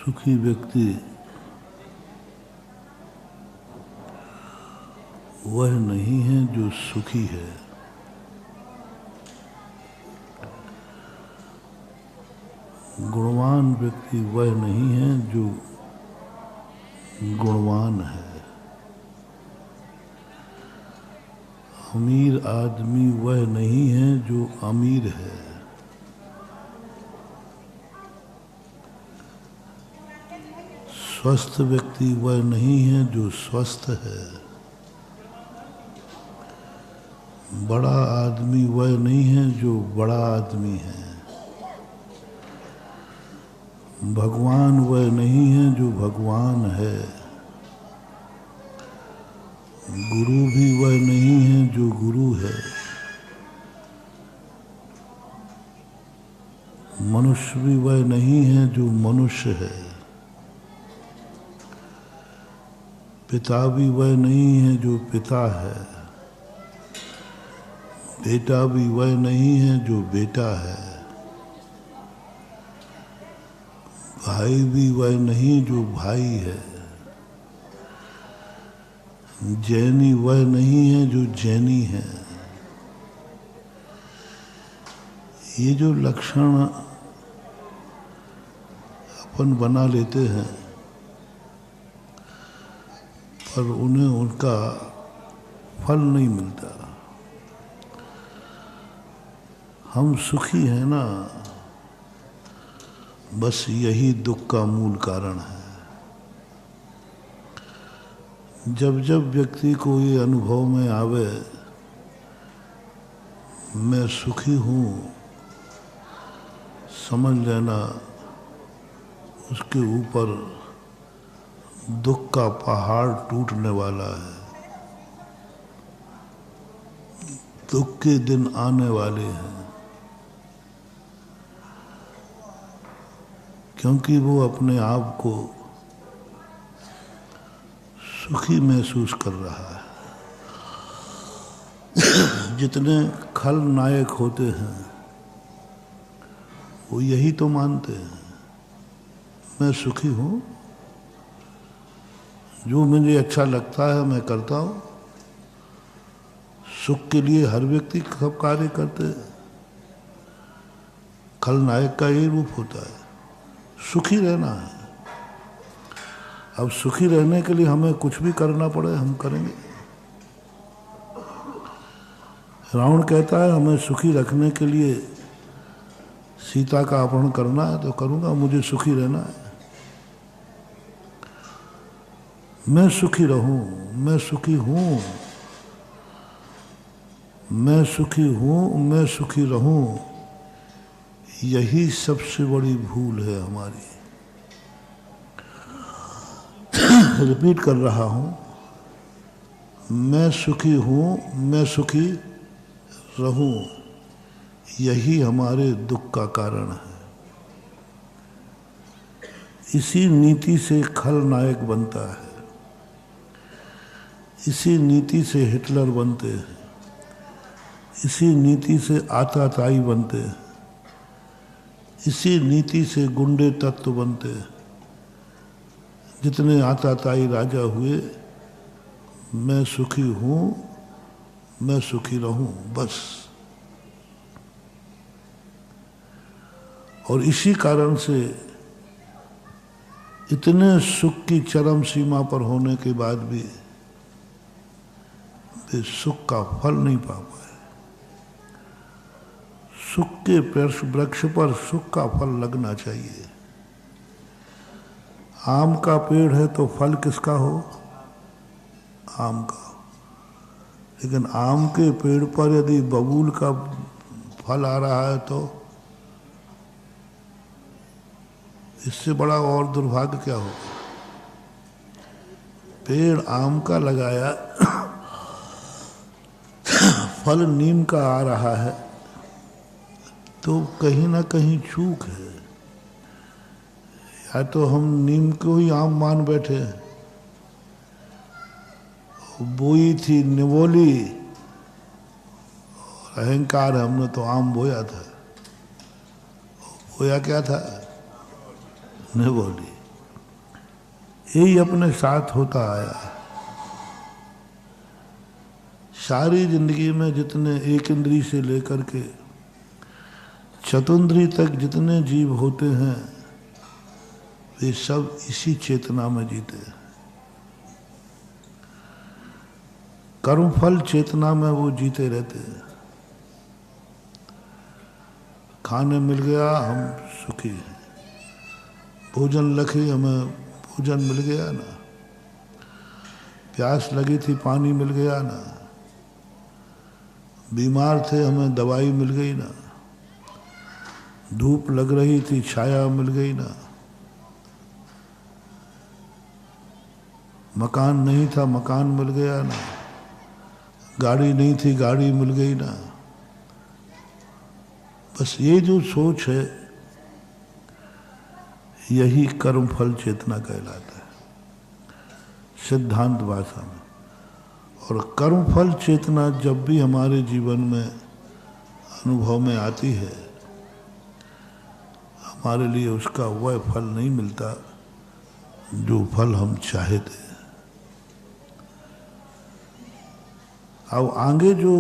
सुखी व्यक्ति वह नहीं है जो सुखी है। गुणवान व्यक्ति वह नहीं है जो गुणवान है। अमीर आदमी वह नहीं है जो अमीर है। स्वस्थ व्यक्ति वह नहीं है जो स्वस्थ है। बड़ा आदमी वह नहीं है जो बड़ा आदमी है। भगवान वह नहीं है जो भगवान है। गुरु भी वह नहीं है जो गुरु है। मनुष्य भी वह नहीं है जो मनुष्य है। पिता भी वह नहीं है जो पिता है। बेटा भी वह नहीं है जो बेटा है। भाई भी वह नहीं जो भाई है। जैनी वह नहीं है जो जैनी है। ये जो लक्षण अपन बना लेते हैं पर उन्हें उनका फल नहीं मिलता। हम सुखी हैं ना, बस यही दुख का मूल कारण है। जब जब व्यक्ति को ये अनुभव में आवे मैं सुखी हूँ, समझ लेना उसके ऊपर दुख का पहाड़ टूटने वाला है। दुख के दिन आने वाले हैं, क्योंकि वो अपने आप को सुखी महसूस कर रहा है। जितने खलनायक होते हैं वो यही तो मानते हैं मैं सुखी हूँ, जो मुझे अच्छा लगता है मैं करता हूँ। सुख के लिए हर व्यक्ति सब कार्य करते हैं। खलनायक का यही रूप होता है, सुखी रहना है। अब सुखी रहने के लिए हमें कुछ भी करना पड़े हम करेंगे। रावण कहता है हमें सुखी रखने के लिए सीता का अपहरण करना है तो करूंगा, मुझे सुखी रहना है। मैं सुखी रहूं, मैं सुखी हूं, मैं सुखी हूं, मैं सुखी रहूं, यही सबसे बड़ी भूल है हमारी। रिपीट कर रहा हूं, मैं सुखी हूं, मैं सुखी रहूं, यही हमारे दुख का कारण है। इसी नीति से खलनायक बनता है, इसी नीति से हिटलर बनते हैं, इसी नीति से आताताई बनते हैं, इसी नीति से गुंडे तत्व बनते हैं। जितने आताताई राजा हुए, मैं सुखी हूं, मैं सुखी रहूं, बस। और इसी कारण से इतने सुख की चरम सीमा पर होने के बाद भी वे सुख का फल नहीं पा पाए। सुख के वृक्ष पर सुख का फल लगना चाहिए। आम का पेड़ है तो फल किसका हो? आम का। लेकिन आम के पेड़ पर यदि बबूल का फल आ रहा है तो इससे बड़ा और दुर्भाग्य क्या होगा? पेड़ आम का लगाया, फल नीम का आ रहा है, तो कहीं ना कहीं चूक है। या तो हम नीम को ही आम मान बैठे, बोई थी निवोली, और अहंकार हमने तो आम बोया था। बोया क्या था? निवोली। यही अपने साथ होता आया है। सारी जिंदगी में जितने एक इंद्री से लेकर के चतुंद्री तक जितने जीव होते हैं, वे सब इसी चेतना में जीते हैं। कर्मफल चेतना में वो जीते रहते हैं। खाने मिल गया हम सुखी हैं, भोजन लखे हमें भोजन मिल गया ना, प्यास लगी थी पानी मिल गया ना, बीमार थे हमें दवाई मिल गई ना, धूप लग रही थी छाया मिल गई ना, मकान नहीं था मकान मिल गया ना, गाड़ी नहीं थी गाड़ी मिल गई ना। बस ये जो सोच है, यही कर्मफल चेतना कहलाता है सिद्धांत भाषा में। और कर्मफल चेतना जब भी हमारे जीवन में अनुभव में आती है, हमारे लिए उसका वह फल नहीं मिलता जो फल हम चाहे थे। अब आगे जो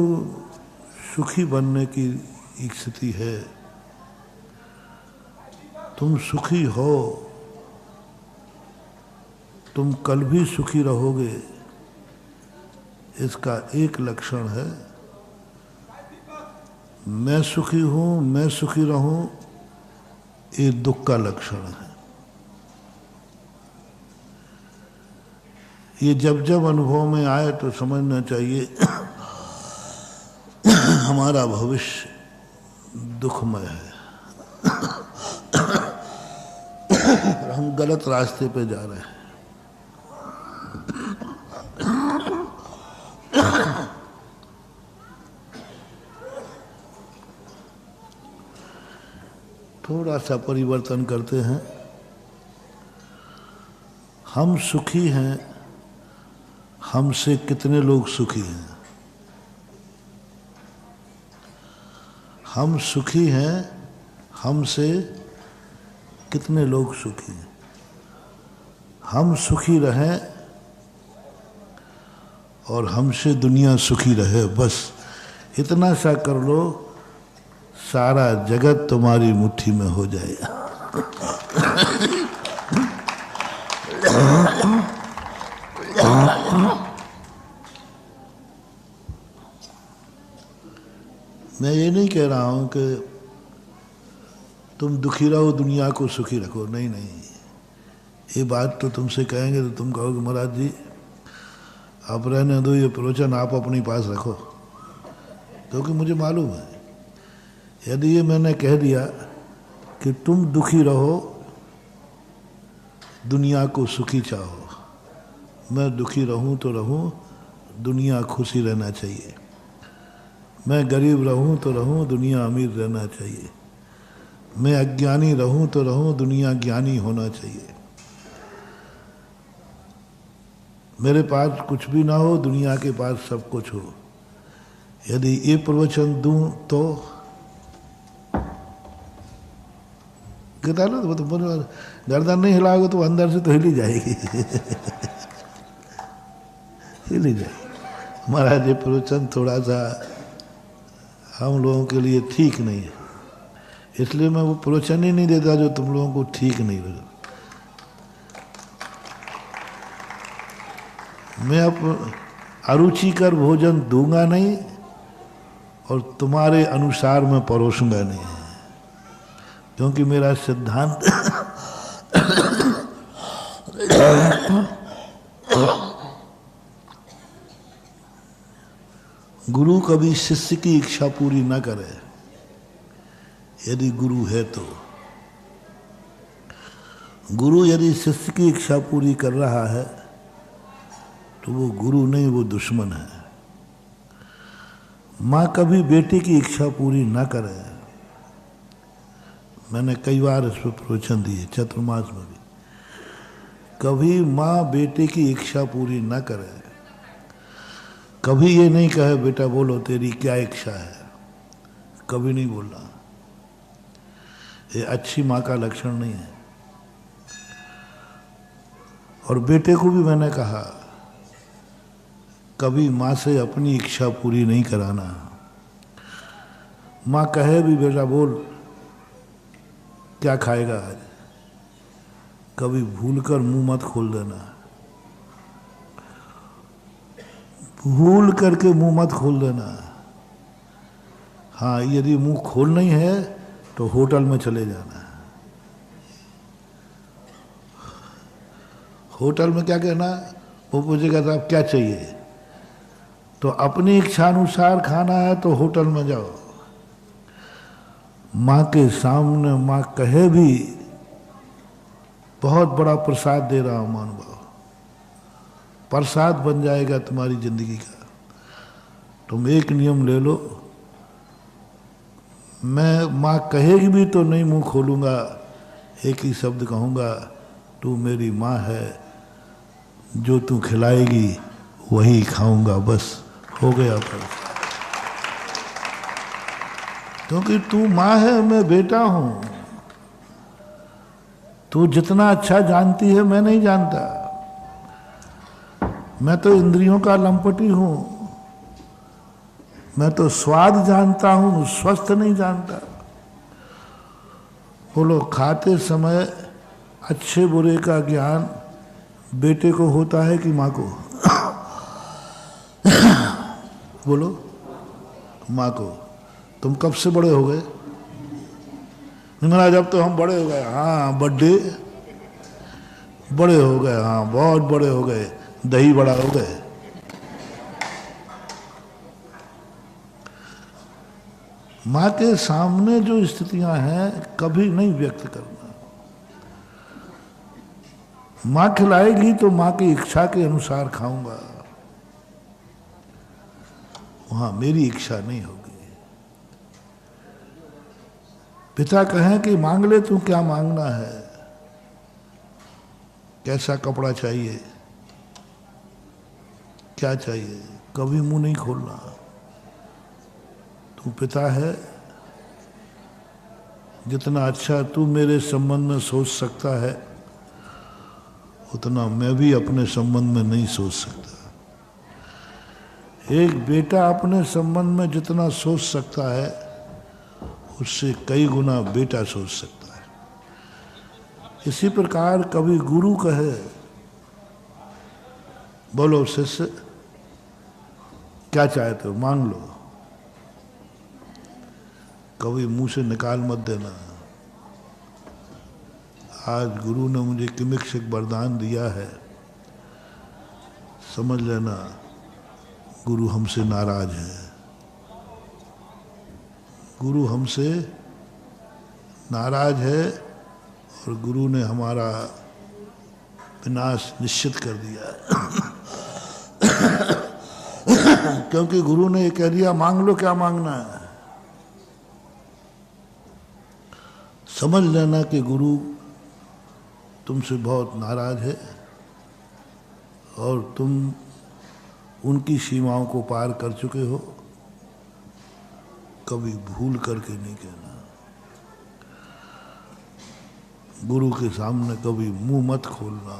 सुखी बनने की स्थिति है, तुम सुखी हो, तुम कल भी सुखी रहोगे, इसका एक लक्षण है मैं सुखी हूं मैं सुखी रहूं, ये दुख का लक्षण है। ये जब जब अनुभव में आए तो समझना चाहिए हमारा भविष्य दुखमय है, हम गलत रास्ते पे जा रहे हैं। थोड़ा सा परिवर्तन करते हैं। हम सुखी हैं, हमसे कितने लोग सुखी हैं? हम सुखी हैं, हमसे कितने लोग सुखी हैं? हम सुखी रहें और हमसे दुनिया सुखी रहे, बस इतना सा कर लो, सारा जगत तुम्हारी मुट्ठी में हो जाएगा। मैं ये नहीं कह रहा हूं कि तुम दुखी रहो दुनिया को सुखी रखो, नहीं नहीं, ये बात तो तुमसे कहेंगे तो तुम कहोगे महाराज जी आप रहने दो, ये प्रवचन आप अपने पास रखो, क्योंकि मुझे मालूम है यदि ये मैंने कह दिया कि तुम दुखी रहो दुनिया को सुखी चाहो, मैं दुखी रहूं तो रहूं, दुनिया खुशी रहना चाहिए, मैं गरीब रहूं तो रहूं, दुनिया अमीर रहना चाहिए, मैं अज्ञानी रहूं तो रहूं, दुनिया ज्ञानी होना चाहिए, मेरे पास कुछ भी ना हो, दुनिया के पास सब कुछ हो। यदि ये प्रवचन दूं तो कहता ना तो गर्दन नहीं हिलाओगे तो अंदर से तो हिली जाएगी हिली जाएगी। महाराज ये प्रवचन थोड़ा सा हम लोगों के लिए ठीक नहीं है, इसलिए मैं वो प्रवचन ही नहीं देता जो तुम लोगों को ठीक नहीं लगे। मैं अब अरुचिकर भोजन दूंगा नहीं और तुम्हारे अनुसार मैं परोसूंगा नहीं, क्योंकि मेरा सिद्धांत गुरु कभी शिष्य की इच्छा पूरी न करे, यदि गुरु है तो। गुरु यदि शिष्य की इच्छा पूरी कर रहा है तो वो गुरु नहीं, वो दुश्मन है। माँ कभी बेटी की इच्छा पूरी न करे, मैंने कई बार इस पर प्रवचन दिए चतुर्मास में भी। कभी माँ बेटे की इच्छा पूरी न करे, कभी ये नहीं कहे बेटा बोलो तेरी क्या इच्छा है, कभी नहीं बोलना। ये अच्छी माँ का लक्षण नहीं है। और बेटे को भी मैंने कहा कभी माँ से अपनी इच्छा पूरी नहीं कराना। माँ कहे भी बेटा बोल क्या खाएगा आज, कभी भूलकर मुंह मत खोल देना, भूल करके मुंह मत खोल देना। हाँ, यदि मुंह खोलना ही है तो होटल में चले जाना। होटल में क्या कहना, वो पूछेगा साहब क्या चाहिए, तो अपनी इच्छा अनुसार खाना है तो होटल में जाओ। माँ के सामने माँ कहे भी बहुत बड़ा प्रसाद दे रहा हूं महानुभाव, प्रसाद बन जाएगा तुम्हारी जिंदगी का। तुम एक नियम ले लो, मैं माँ कहेगी भी तो नहीं मुंह खोलूंगा, एक ही शब्द कहूंगा, तू मेरी माँ है, जो तू खिलाएगी वही खाऊंगा, बस हो गया पर। क्योंकि तू माँ है, मैं बेटा हूं। तू जितना अच्छा जानती है मैं नहीं जानता, मैं तो इंद्रियों का लंपटी हूं, मैं तो स्वाद जानता हूं, स्वस्थ नहीं जानता। बोलो खाते समय अच्छे बुरे का ज्ञान बेटे को होता है कि माँ को? बोलो माँ को। तुम कब से बड़े हो गए? महाराज अब तो हम बड़े हो गए। हाँ बड्डे बड़े हो गए, हाँ बहुत बड़े हो गए, दही बड़ा हो गए। माँ के सामने जो स्थितियां हैं कभी नहीं व्यक्त करना। माँ खिलाएगी तो माँ की इच्छा के अनुसार खाऊंगा, वहां मेरी इच्छा नहीं होगी। पिता कहें कि मांग ले, तू क्या मांगना है, कैसा कपड़ा चाहिए, क्या चाहिए, कभी मुंह नहीं खोलना। तू पिता है, जितना अच्छा तू मेरे संबंध में सोच सकता है उतना मैं भी अपने संबंध में नहीं सोच सकता। एक बेटा अपने संबंध में जितना सोच सकता है उससे कई गुना बेटा सोच सकता है। इसी प्रकार कभी गुरु कहे बोलो शिष्य क्या चाहते हो मांग लो, कभी मुंह से निकाल मत देना। आज गुरु ने मुझे किमिक्षक वरदान दिया है, समझ लेना गुरु हमसे नाराज है, गुरु हमसे नाराज है और गुरु ने हमारा विनाश निश्चित कर दिया है। क्योंकि गुरु ने ये कह दिया मांग लो क्या मांगना है। समझ लेना कि गुरु तुमसे बहुत नाराज है और तुम उनकी सीमाओं को पार कर चुके हो। कभी भूल करके नहीं कहना। गुरु के सामने कभी मुंह मत खोलना।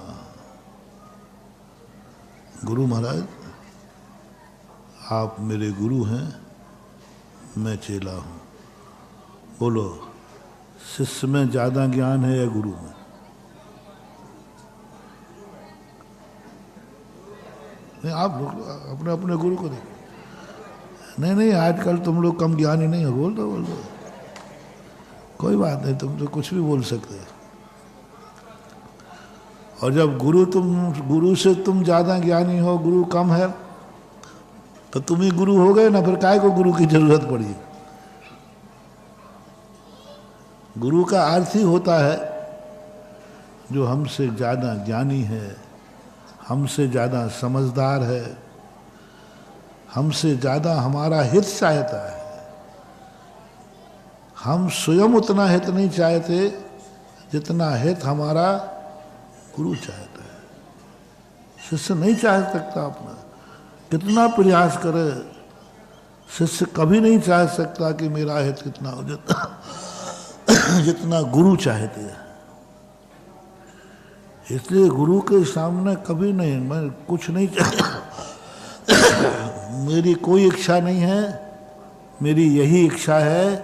गुरु महाराज आप मेरे गुरु हैं, मैं चेला हूं। बोलो शिष्य में ज्यादा ज्ञान है या गुरु में? नहीं, आप लोग अपने अपने गुरु को देखो। नहीं आजकल तुम लोग कम ज्ञानी नहीं हो, बोल दो कोई बात नहीं, तुम तो कुछ भी बोल सकते हो। और जब गुरु से तुम ज्यादा ज्ञानी हो, गुरु कम है, तो तुम ही गुरु हो गए ना, फिर काय को गुरु की जरूरत पड़ी? गुरु का अर्थ ही होता है जो हमसे ज्यादा ज्ञानी है, हमसे ज्यादा समझदार है, हमसे ज्यादा हमारा हित चाहता है। हम स्वयं उतना हित नहीं चाहते जितना हित हमारा गुरु चाहता है। शिष्य नहीं चाह सकता अपना, कितना प्रयास करे शिष्य कभी नहीं चाह सकता कि मेरा हित कितना हो जितना गुरु चाहते हैं। इसलिए गुरु के सामने कभी नहीं, मैं कुछ नहीं मेरी कोई इच्छा नहीं है, मेरी यही इच्छा है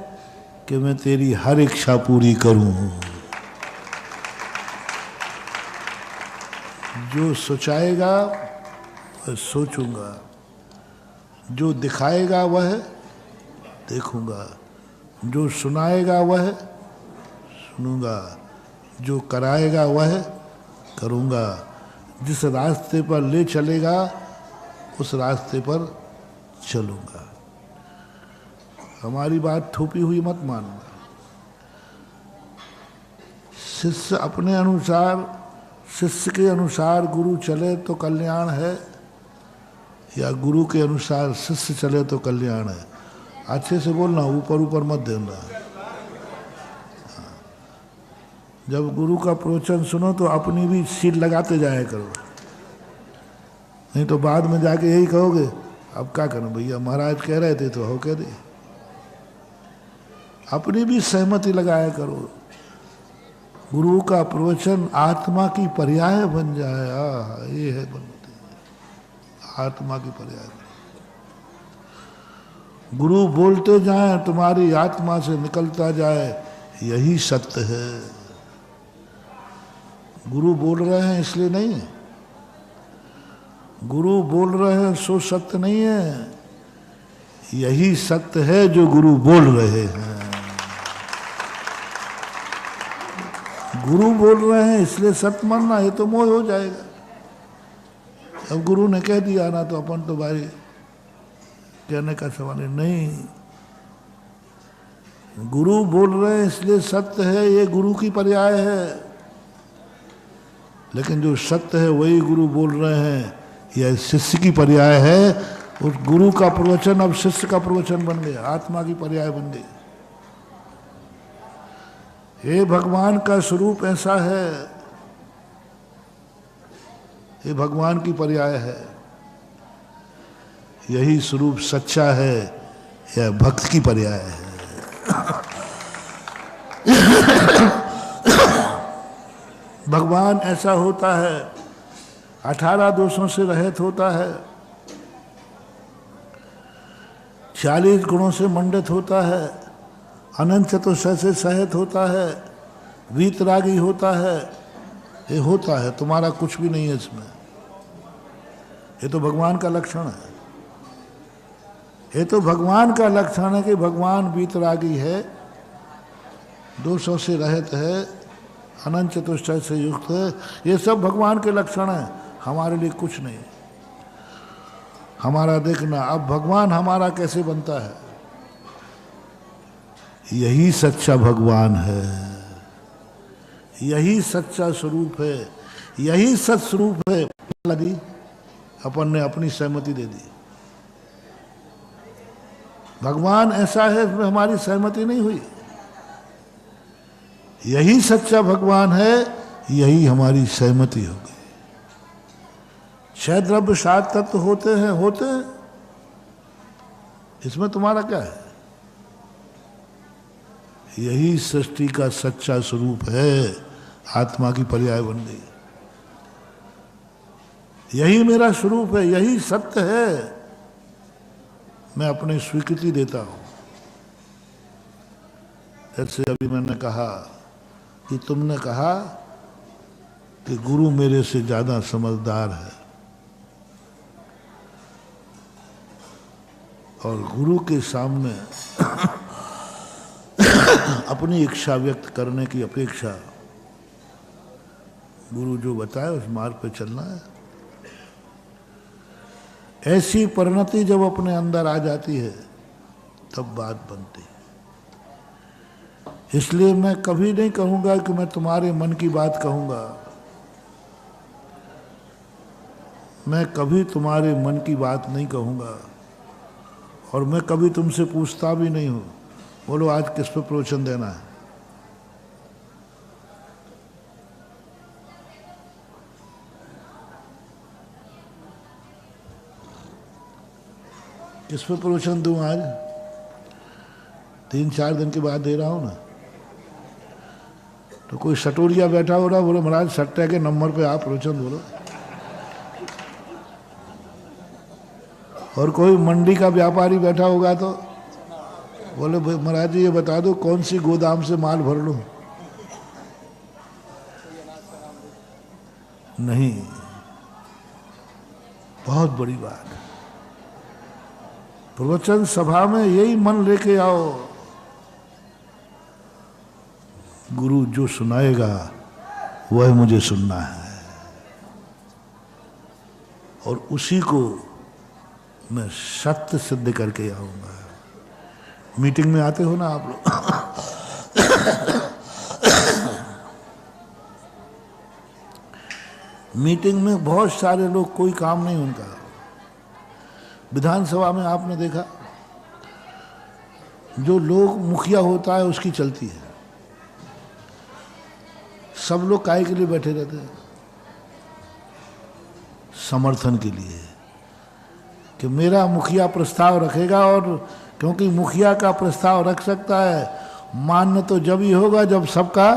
कि मैं तेरी हर इच्छा पूरी करूं। जो सोचाएगा वह सोचूंगा, जो दिखाएगा वह देखूंगा, जो सुनाएगा वह सुनूंगा, जो कराएगा वह करूंगा, जिस रास्ते पर ले चलेगा उस रास्ते पर चलूंगा। हमारी बात थोपी हुई मत मानना। शिष्य अपने अनुसार, शिष्य के अनुसार गुरु चले तो कल्याण है, या गुरु के अनुसार शिष्य चले तो कल्याण है। अच्छे से बोलना, ऊपर ऊपर मत देना। जब गुरु का प्रवचन सुनो तो अपनी भी सीट लगाते जाया करो, नहीं तो बाद में जाके यही कहोगे अब क्या करूं भैया, महाराज कह रहे थे तो हो कह दे। अपनी भी सहमति लगाया करो। गुरु का प्रवचन आत्मा की पर्याय बन जाए। ये है बनती आत्मा की पर्याय। गुरु बोलते जाए, तुम्हारी आत्मा से निकलता जाए, यही सत्य है। गुरु बोल रहे हैं इसलिए नहीं, गुरु बोल रहे हैं सो सत्य नहीं है, यही सत्य है जो गुरु बोल रहे हैं। गुरु बोल रहे हैं इसलिए सत्य मानना, ये तो मोह हो जाएगा। अब गुरु ने कह दिया ना तो अपन तो भाई कहने का सवाल नहीं। गुरु बोल रहे हैं इसलिए सत्य है, ये गुरु की पर्याय है। लेकिन जो सत्य है वही गुरु बोल रहे हैं, यह शिष्य की पर्याय है। उस गुरु का प्रवचन अब शिष्य का प्रवचन बन गया, आत्मा की पर्याय बन गई। हे भगवान का स्वरूप ऐसा है, ये भगवान की पर्याय है। यही स्वरूप सच्चा है, यह भक्त की पर्याय है। भगवान ऐसा होता है, 18 दोषों से रहित होता है, 40 गुणों से मंडित होता है, अनंत चतुर्दश से सहित होता है, वीतरागी होता है। ये होता है, तुम्हारा कुछ भी नहीं है इसमें। ये तो भगवान का लक्षण है। ये तो भगवान का लक्षण है कि भगवान वीतरागी है, दोषों से रहित है, अनंत चतुष्टय से युक्त है। ये सब भगवान के लक्षण हैं, हमारे लिए कुछ नहीं। हमारा देखना, अब भगवान हमारा कैसे बनता है, यही सच्चा भगवान है, यही सच्चा स्वरूप है, यही सत्स्वरूप है। दी अपन ने अपनी सहमति दे दी। भगवान ऐसा है, इसमें हमारी सहमति नहीं हुई। यही सच्चा भगवान है, यही हमारी सहमति हो गई। 6 द्रव्य 7 तत्व होते हैं, इसमें तुम्हारा क्या है? यही सृष्टि का सच्चा स्वरूप है, आत्मा की पर्याय बन गई। यही मेरा स्वरूप है, यही सत्य है। मैं अपनी स्वीकृति देता हूं। जैसे अभी मैंने कहा कि तुमने कहा कि गुरु मेरे से ज्यादा समझदार है, और गुरु के सामने अपनी इच्छा व्यक्त करने की अपेक्षा गुरु जो बताए उस मार्ग पे चलना है। ऐसी परिणति जब अपने अंदर आ जाती है तब बात बनती है। इसलिए मैं कभी नहीं कहूंगा कि मैं तुम्हारे मन की बात कहूंगा। मैं कभी तुम्हारे मन की बात नहीं कहूंगा, और मैं कभी तुमसे पूछता भी नहीं हूं, बोलो आज किस पे प्रवचन देना है। किस पे प्रवचन दूं आज? 3-4 दिन के बाद दे रहा हूं ना। तो कोई सटोरिया बैठा हो रहा, बोले महाराज सट्टे के नंबर पे आप प्रवचन बोलो। और कोई मंडी का व्यापारी बैठा होगा तो बोले महाराज जी ये बता दो कौन सी गोदाम से माल भर लूं। नहीं, बहुत बड़ी बात। प्रवचन सभा में यही मन लेके आओ, गुरु जो सुनाएगा वह मुझे सुनना है और उसी को मैं सत्य सिद्ध करके आऊंगा। मीटिंग में आते हो ना आप लोग, मीटिंग में बहुत सारे लोग, कोई काम नहीं उनका। विधानसभा में आपने देखा जो लोग मुखिया होता है उसकी चलती है, सब लोग काहे के लिए बैठे रहते हैं? समर्थन के लिए कि मेरा मुखिया प्रस्ताव रखेगा, और क्योंकि मुखिया का प्रस्ताव रख सकता है, मान्य तो जब ही होगा जब सबका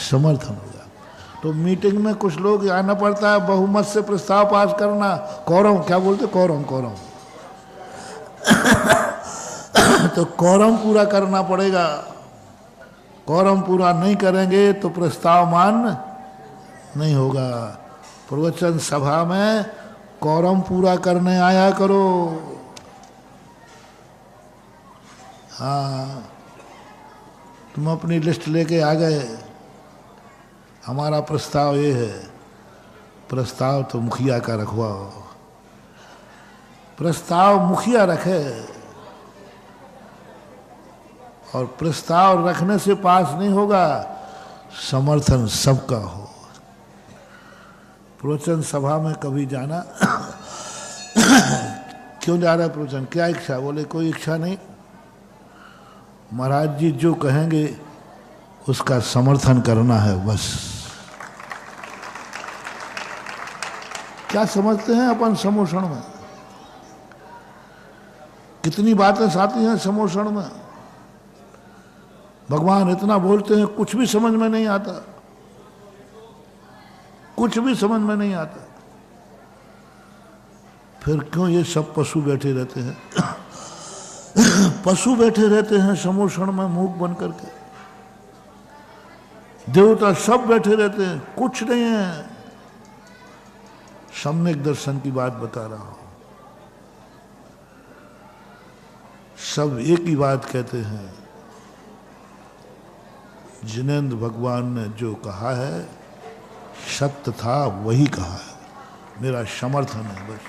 समर्थन होगा। तो मीटिंग में कुछ लोग आना पड़ता है, बहुमत से प्रस्ताव पास करना, कोरम, क्या बोलते, कोरम तो कोरम पूरा करना पड़ेगा। कोरम पूरा नहीं करेंगे तो प्रस्ताव मान्य नहीं होगा। प्रवचन सभा में कोरम पूरा करने आया करो। हाँ, तुम अपनी लिस्ट लेके आ गए, हमारा प्रस्ताव ये है, प्रस्ताव तो मुखिया का रखवाओ। प्रस्ताव मुखिया रखे और प्रस्ताव रखने से पास नहीं होगा, समर्थन सबका हो। प्रवचन सभा में कभी जाना क्यों जा रहा है प्रवचन, क्या इच्छा? बोले कोई इच्छा नहीं, महाराज जी जो कहेंगे उसका समर्थन करना है बस। क्या समझते हैं अपन समोषण में? कितनी बातें आती हैं समोषण में। भगवान इतना बोलते हैं, कुछ भी समझ में नहीं आता, कुछ भी समझ में नहीं आता। फिर क्यों ये सब पशु बैठे रहते हैं? पशु बैठे रहते हैं समोषण में मूक बन करके, देवता सब बैठे रहते हैं, कुछ नहीं है। सम्यक दर्शन की बात बता रहा हूं। सब एक ही बात कहते हैं, जिनेंद्र भगवान ने जो कहा है सत्य था, वही कहा है, मेरा समर्थन है बस।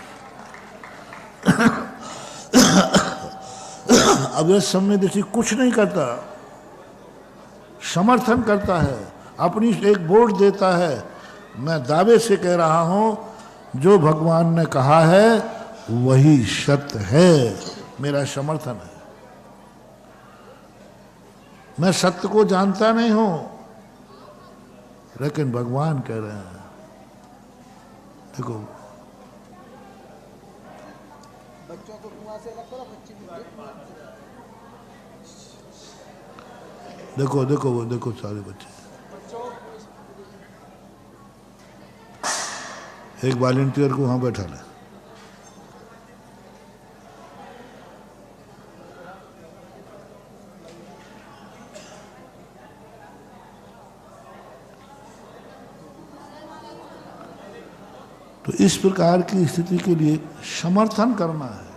अब यह समय दृष्टि कुछ नहीं करता, समर्थन करता है, अपनी एक वोट देता है। मैं दावे से कह रहा हूं जो भगवान ने कहा है वही सत्य है, मेरा समर्थन है। मैं सत्य को जानता नहीं हूं, लेकिन भगवान कह रहे हैं। देखो बच्चों को कुआं से अलग करो, बच्चे भी देखो देखो वो देखो सारे बच्चे। एक वॉलंटियर को वहां बैठा ले। तो इस प्रकार की स्थिति के लिए समर्थन करना है।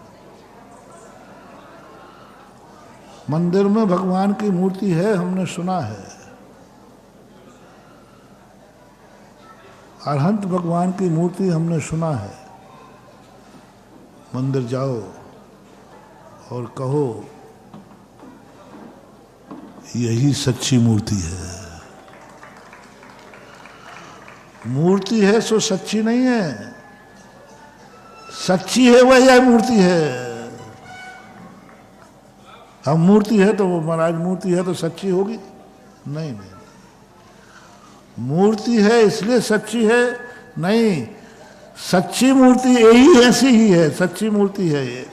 मंदिर में भगवान की मूर्ति है, हमने सुना है, अरहंत भगवान की मूर्ति हमने सुना है। मंदिर जाओ और कहो यही सच्ची मूर्ति है। मूर्ति है सो सच्ची नहीं है, सच्ची है वह यह मूर्ति है। अब मूर्ति है तो वो महाराज मूर्ति है तो सच्ची होगी? नहीं नहीं, मूर्ति है इसलिए सच्ची है नहीं, सच्ची मूर्ति यही ऐसी ही है, सच्ची मूर्ति है ये।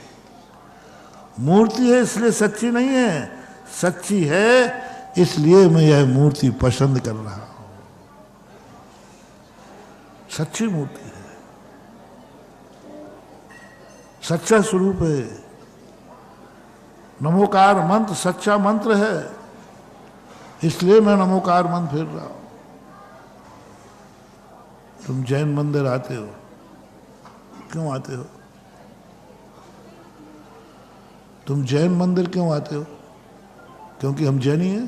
मूर्ति है इसलिए सच्ची नहीं है, सच्ची है इसलिए मैं यह मूर्ति पसंद कर रहा हूं। सच्ची मूर्ति है, सच्चा स्वरूप है। नमोकार मंत्र सच्चा मंत्र है, इसलिए मैं नमोकार मंत्र फेर रहा हूं। तुम जैन मंदिर आते हो, क्यों आते हो? तुम जैन मंदिर क्यों आते हो? क्योंकि हम जैनी हैं,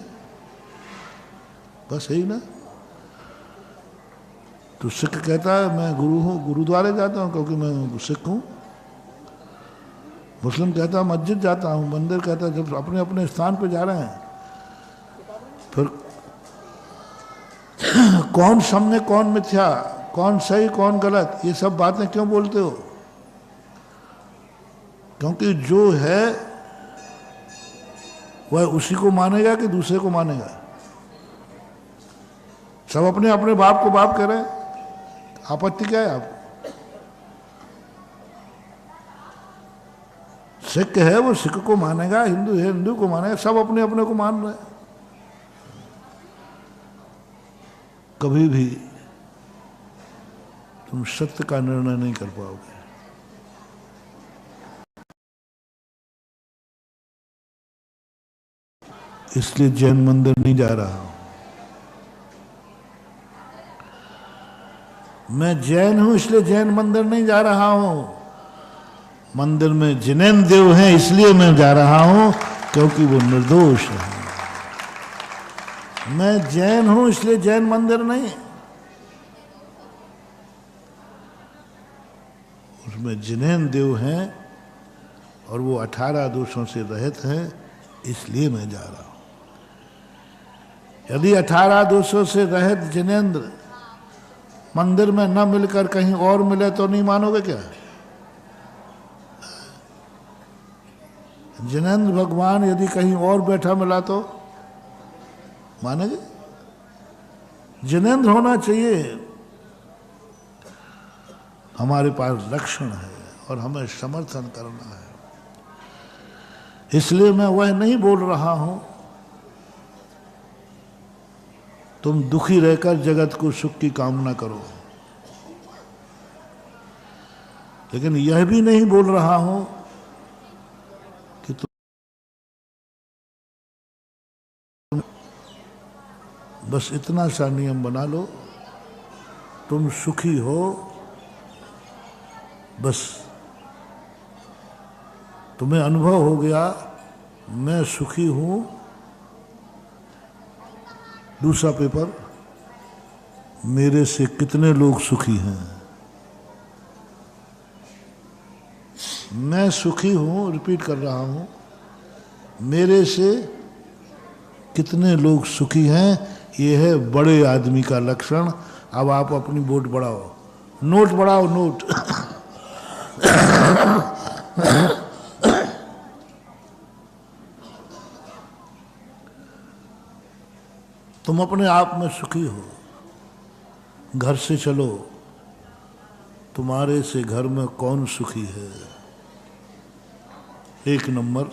बस यही ना। तो सिख कहता है मैं गुरु हूं, गुरुद्वारे जाता हूं क्योंकि मैं सिख हूं। मुस्लिम कहता है मस्जिद जाता हूं, मंदिर कहता है, जब अपने अपने स्थान पे जा रहे हैं। फिर कौन सामने कौन मिथ्या, कौन सही कौन गलत, ये सब बातें क्यों बोलते हो? क्योंकि जो है वह उसी को मानेगा कि दूसरे को मानेगा? सब अपने अपने बाप को बाप कह रहे हैं, आपत्ति क्या है आपको? सिख है वो सिख को मानेगा, हिंदू है हिंदू को मानेगा, सब अपने अपने को मान रहे हैं। कभी भी तुम सत्य का निर्णय नहीं कर पाओगे। इसलिए जैन मंदिर नहीं जा रहा हूं। मैं जैन हूं इसलिए जैन मंदिर नहीं जा रहा हूं। मंदिर में जिनेन्द्र देव हैं इसलिए मैं जा रहा हूं क्योंकि वो निर्दोष है। मैं जैन हूं इसलिए जैन मंदिर नहीं, उसमें जिनेन्द्र देव हैं और वो 18 दोषों से रहित हैं, इसलिए मैं जा रहा हूं। यदि 18 दोषों से रहित जिनेन्द्र मंदिर में न मिलकर कहीं और मिले तो नहीं मानोगे क्या? जिनेन्द्र भगवान यदि कहीं और बैठा मिला तो मानेंगे? जिनेन्द्र होना चाहिए। हमारे पास लक्षण है और हमें समर्थन करना है, इसलिए मैं वह नहीं बोल रहा हूं तुम दुखी रहकर जगत को सुख की कामना करो, लेकिन यह भी नहीं बोल रहा हूं कि तुम बस इतना सा नियम बना लो, तुम सुखी हो, बस तुम्हें अनुभव हो गया मैं सुखी हूं। दूसरा पेपर, मेरे से कितने लोग सुखी हैं? मैं सुखी हूं, रिपीट कर रहा हूं, मेरे से कितने लोग सुखी हैं, ये है बड़े आदमी का लक्षण। अब आप अपनी वोट बढ़ाओ, नोट बढ़ाओ, नोट। तुम अपने आप में सुखी हो, घर से चलो, तुम्हारे से घर में कौन सुखी है? 1 नंबर,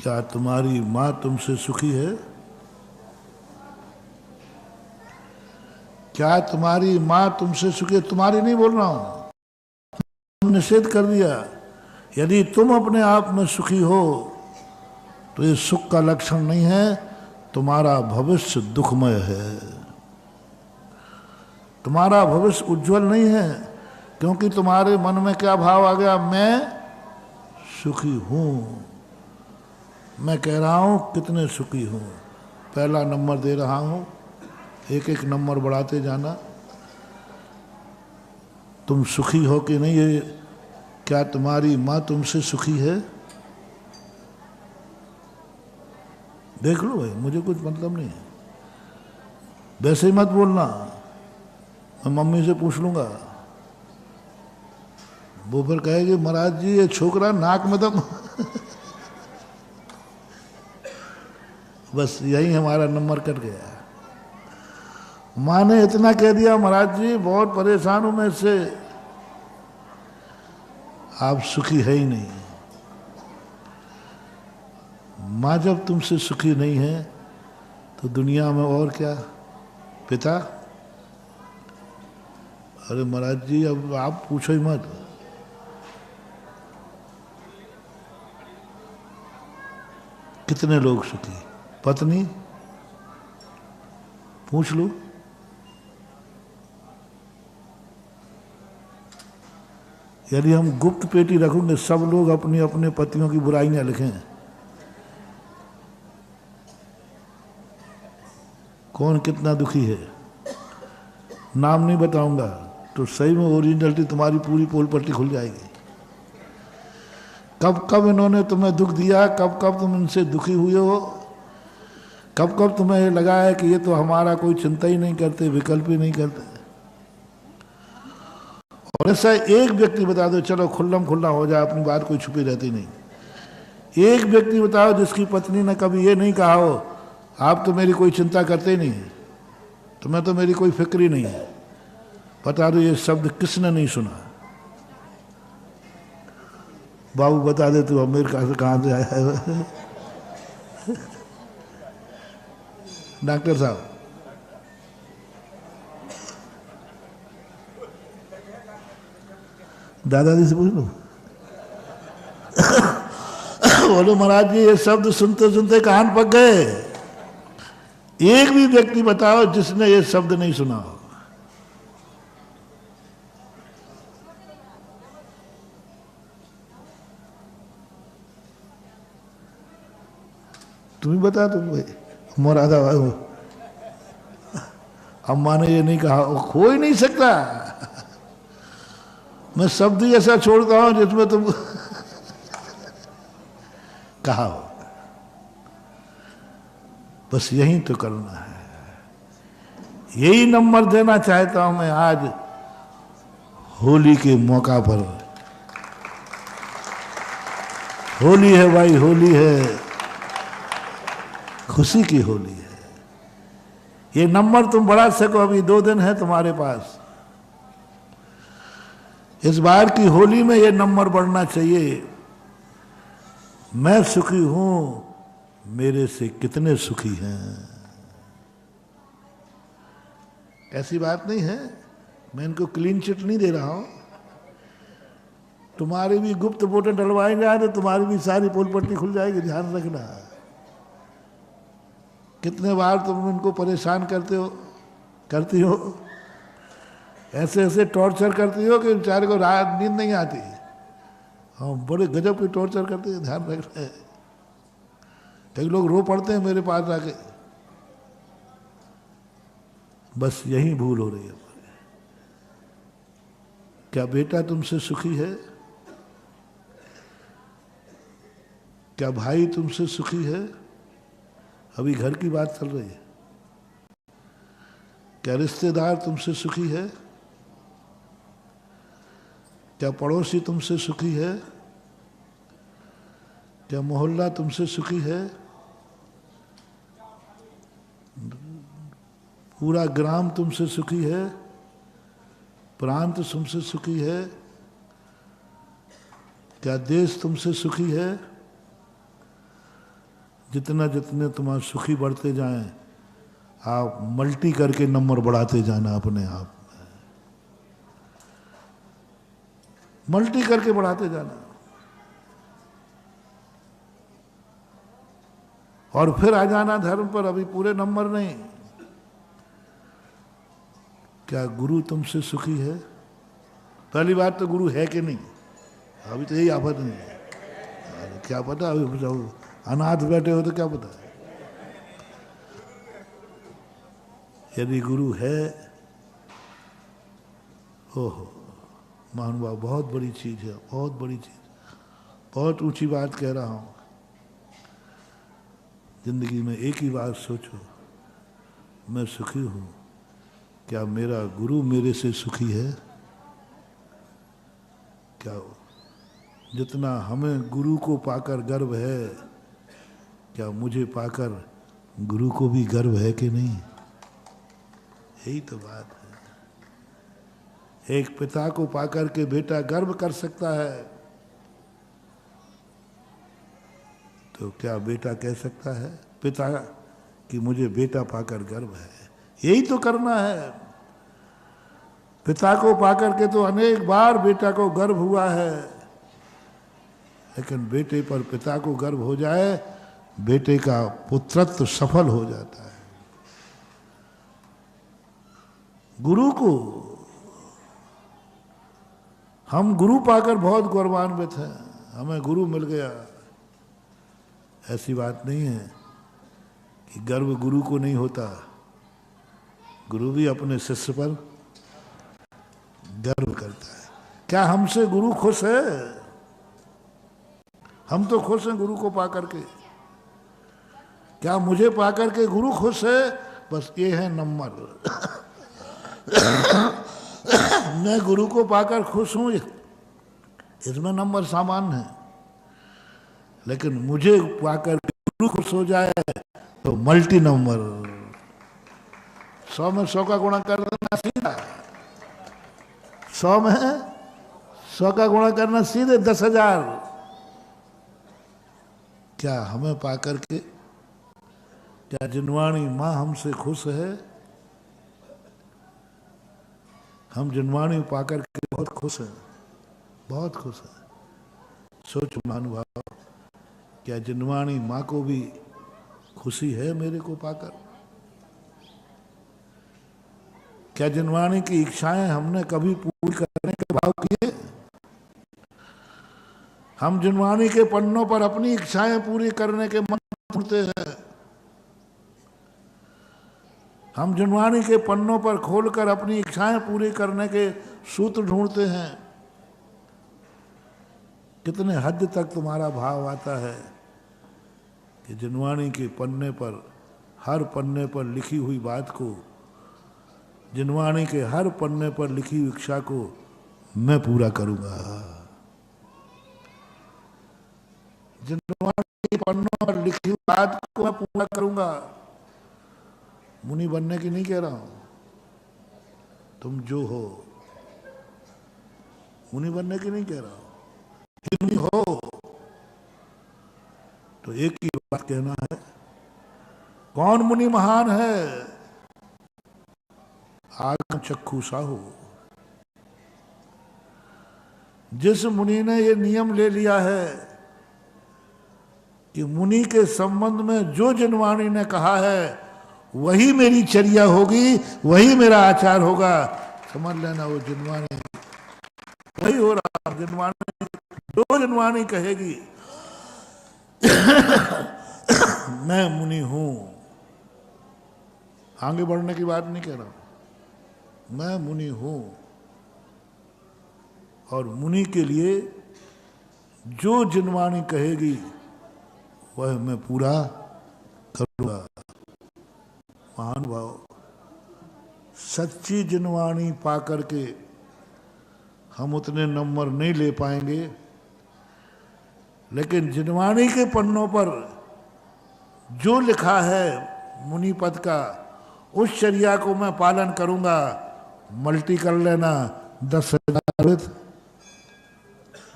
क्या तुम्हारी माँ तुमसे सुखी है? क्या तुम्हारी माँ तुमसे सुखी है? तुम्हारी नहीं बोल रहा हूं, निषेध कर दिया। यदि तुम अपने आप में सुखी हो तो ये सुख का लक्षण नहीं है, तुम्हारा भविष्य दुखमय है, तुम्हारा भविष्य उज्जवल नहीं है, क्योंकि तुम्हारे मन में क्या भाव आ गया? मैं सुखी हूं। मैं कह रहा हूं कितने सुखी हूं, पहला नंबर दे रहा हूं, एक एक नंबर बढ़ाते जाना। तुम सुखी हो कि नहीं, ये क्या तुम्हारी माँ तुमसे सुखी है? देख लो भाई, मुझे कुछ मतलब नहीं है, वैसे ही मत बोलना, मैं मम्मी से पूछ लूंगा, वो फिर कहेगी महाराज जी ये छोकरा नाक में तो बस यही हमारा नंबर कट गया। माँ ने इतना कह दिया महाराज जी बहुत परेशान हूं मैं इससे। आप सुखी है ही नहीं। माँ जब तुमसे सुखी नहीं है तो दुनिया में और क्या। पिता, अरे महाराज जी अब आप पूछो ही मत। कितने लोग सुखी। पत्नी पूछ लो। यदि हम गुप्त पेटी रखेंगे सब लोग अपनी अपने पतियों की बुराइयां लिखें। कौन कितना दुखी है। नाम नहीं बताऊंगा तो सही में ओरिजिनलिटी तुम्हारी पूरी पोल पट्टी खुल जाएगी। कब कब इन्होंने तुम्हें दुख दिया, कब कब तुम इनसे दुखी हुए हो, कब कब तुम्हें लगा है कि ये तो हमारा कोई चिंता ही नहीं करते, विकल्प ही नहीं करते। और ऐसा एक व्यक्ति बता दो, चलो खुल्लम खुल्ला हो जाए, अपनी बात कोई छुपी रहती नहीं। एक व्यक्ति बताओ जिसकी पत्नी ने कभी ये नहीं कहा हो आप तो मेरी कोई चिंता करते ही नहीं है, तुम्हें तो मेरी कोई फिक्र ही नहीं है। बता दो ये शब्द किसने नहीं सुना। बाबू बता दे तू अमेरिका से कहाँ से आया है। डॉक्टर साहब दादाजी से पूछ लो। बोलो महाराज जी ये शब्द सुनते सुनते कान पक गए। एक भी व्यक्ति बताओ जिसने ये शब्द नहीं सुना हो। तुम्हें बता तुम भाई मोरादा भाई अम्मा ने ये नहीं कहा, हो ही नहीं सकता। मैं शब्द ही ऐसा छोड़ता हूं जिसमें तुम कहा हो। बस यही तो करना है। यही नंबर देना चाहता हूं मैं आज होली के मौका पर। होली है भाई, होली है, खुशी की होली है। ये नंबर तुम बढ़ा सको, अभी 2 दिन है तुम्हारे पास। इस बार की होली में ये नंबर बढ़ना चाहिए। मैं सुखी हूं, मेरे से कितने सुखी हैं। ऐसी बात नहीं है, मैं इनको क्लीन चिट नहीं दे रहा हूं। तुम्हारी भी गुप्त वोटें डलवाएंगे जाए तो तुम्हारी भी सारी पोल पट्टी खुल जाएगी, ध्यान रखना। कितने बार तुम इनको परेशान करती हो, ऐसे ऐसे टॉर्चर करती हो कि बेचारे को रात नींद नहीं आती। हाँ बड़े गजब की टॉर्चर करती है, ध्यान रखना है। कई लोग रो पड़ते हैं मेरे पास आके। बस यही भूल हो रही है। क्या बेटा तुमसे सुखी है? क्या भाई तुमसे सुखी है? अभी घर की बात चल रही है। क्या रिश्तेदार तुमसे सुखी है? क्या पड़ोसी तुमसे सुखी है? क्या मोहल्ला तुमसे सुखी है? पूरा ग्राम तुमसे सुखी है? प्रांत तुमसे सुखी है? क्या देश तुमसे सुखी है? जितना जितने तुम्हारे सुखी बढ़ते जाएं, आप मल्टी करके नंबर बढ़ाते जाना अपने आप में। मल्टी करके बढ़ाते जाना। और फिर आ जाना धर्म पर, अभी पूरे नंबर नहीं। क्या गुरु तुमसे सुखी है? पहली बात तो गुरु है कि नहीं, अभी तो यही आफत नहीं है। क्या पता, अभी अनाथ बैठे हो तो क्या पता। यदि गुरु है, ओहो महानुभाव, बहुत बड़ी चीज है, बहुत बड़ी चीज। बहुत ऊंची बात कह रहा हूं। जिंदगी में एक ही बात सोचो, मैं सुखी हूं, क्या मेरा गुरु मेरे से सुखी है? क्या जितना हमें गुरु को पाकर गर्व है, क्या मुझे पाकर गुरु को भी गर्व है कि नहीं? यही तो बात है। एक पिता को पाकर के बेटा गर्व कर सकता है तो क्या बेटा कह सकता है पिता कि मुझे बेटा पाकर गर्व है? यही तो करना है। पिता को पाकर के तो अनेक बार बेटा को गर्व हुआ है, लेकिन बेटे पर पिता को गर्व हो जाए, बेटे का पुत्रत्व सफल हो जाता है। गुरु को हम गुरु पाकर बहुत गौरवान्वित हैं, हमें गुरु मिल गया, ऐसी बात नहीं है कि गर्व गुरु को नहीं होता। गुरु भी अपने शिष्य पर गर्व करता है। क्या हमसे गुरु खुश है? हम तो खुश हैं गुरु को पाकर के। क्या मुझे पाकर के गुरु खुश है? बस ये है नंबर। मैं गुरु को पाकर खुश हूं, इसमें नंबर सामान्य है, लेकिन मुझे पाकर गुरु खुश हो जाए तो मल्टी नंबर। 100 में 100 का गुणा करना सीधा, 100 में 100 का गुणा करना सीधे 10,000। क्या हमें पाकर के, क्या जिनवाणी माँ हमसे खुश है? हम जिनवाणी पाकर के बहुत खुश हैं, बहुत खुश हैं। सोच महानुभाव, क्या जिनवाणी माँ को भी खुशी है मेरे को पाकर? क्या जिनवाणी की इच्छाएं हमने कभी पूरी करने के भाव किए? हम जिनवाणी के पन्नों पर अपनी इच्छाएं पूरी करने के मन ढूंढते हैं। हम जिनवाणी के पन्नों पर खोलकर अपनी इच्छाएं पूरी करने के सूत्र ढूंढते हैं। कितने हद तक तुम्हारा भाव आता है कि जिनवाणी के पन्ने पर, हर पन्ने पर लिखी हुई बात को, जिनवाणी के हर पन्ने पर लिखी हुई इच्छा को मैं पूरा करूंगा। जिनवाणी के पन्नों पर लिखी हुई बात को मैं पूरा करूंगा। मुनि बनने की नहीं कह रहा हूं, तुम जो हो, मुनि बनने की नहीं कह रहा हूं। मुनि हो तो एक ही बात कहना है, कौन मुनि महान है? आगम चक्षु साहू। जिस मुनि ने ये नियम ले लिया है कि मुनि के संबंध में जो जिनवाणी ने कहा है वही मेरी चर्या होगी, वही मेरा आचार होगा, समझ लेना वो जिनवाणी वही हो रहा। जिनवाणी, जो जिनवाणी कहेगी मैं मुनि हूं, आगे बढ़ने की बात नहीं कह रहा हूं, मैं मुनि हूं, और मुनि के लिए जो जिनवाणी कहेगी वह मैं पूरा करूंगा। महानुभाव, सच्ची जिनवाणी पाकर के हम उतने नंबर नहीं ले पाएंगे, लेकिन जिनवाणी के पन्नों पर जो लिखा है मुनि पद का, उस चर्या को मैं पालन करूंगा। मल्टी कर लेना, 10,000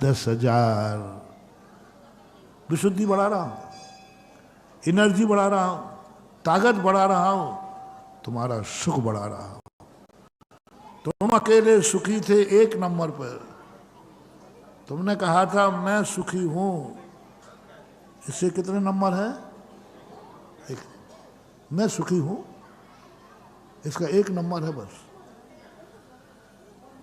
10,000। विशुद्धि बढ़ा रहा हूं, एनर्जी बढ़ा रहा हूं, ताकत बढ़ा रहा हूं, तुम्हारा सुख बढ़ा रहा हूं। तुम अकेले सुखी थे एक नंबर पर, तुमने कहा था मैं सुखी हूं, इससे कितने नंबर है? एक। मैं सुखी हूं, इसका एक नंबर है बस।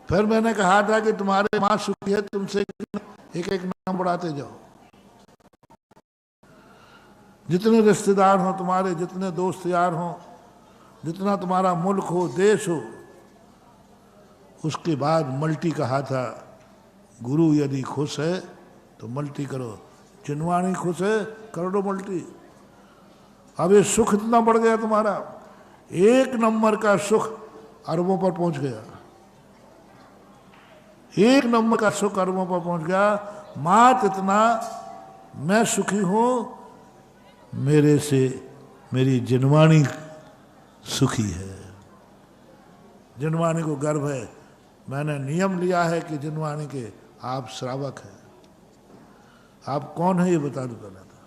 फिर मैंने कहा था कि तुम्हारे मां सुखी है, तुमसे एक एक नाम बढ़ाते जाओ। जितने रिश्तेदार हो तुम्हारे, जितने दोस्त यार हो, जितना तुम्हारा मुल्क हो, देश हो, उसके बाद मल्टी कहा था। गुरु यदि खुश है तो मल्टी करो, जिनवाणी खुश है कर दो मल्टी। अब ये सुख इतना बढ़ गया तुम्हारा, एक नंबर का सुख अरबों पर पहुंच गया, एक नंबर का सुख अरबों पर पहुंच गया। मात इतना, मैं सुखी हूं, मेरे से मेरी जिनवाणी सुखी है। जिनवाणी को गर्व है। मैंने नियम लिया है कि जिनवाणी के आप श्रावक हैं। आप कौन है ये बता दो पहले तो।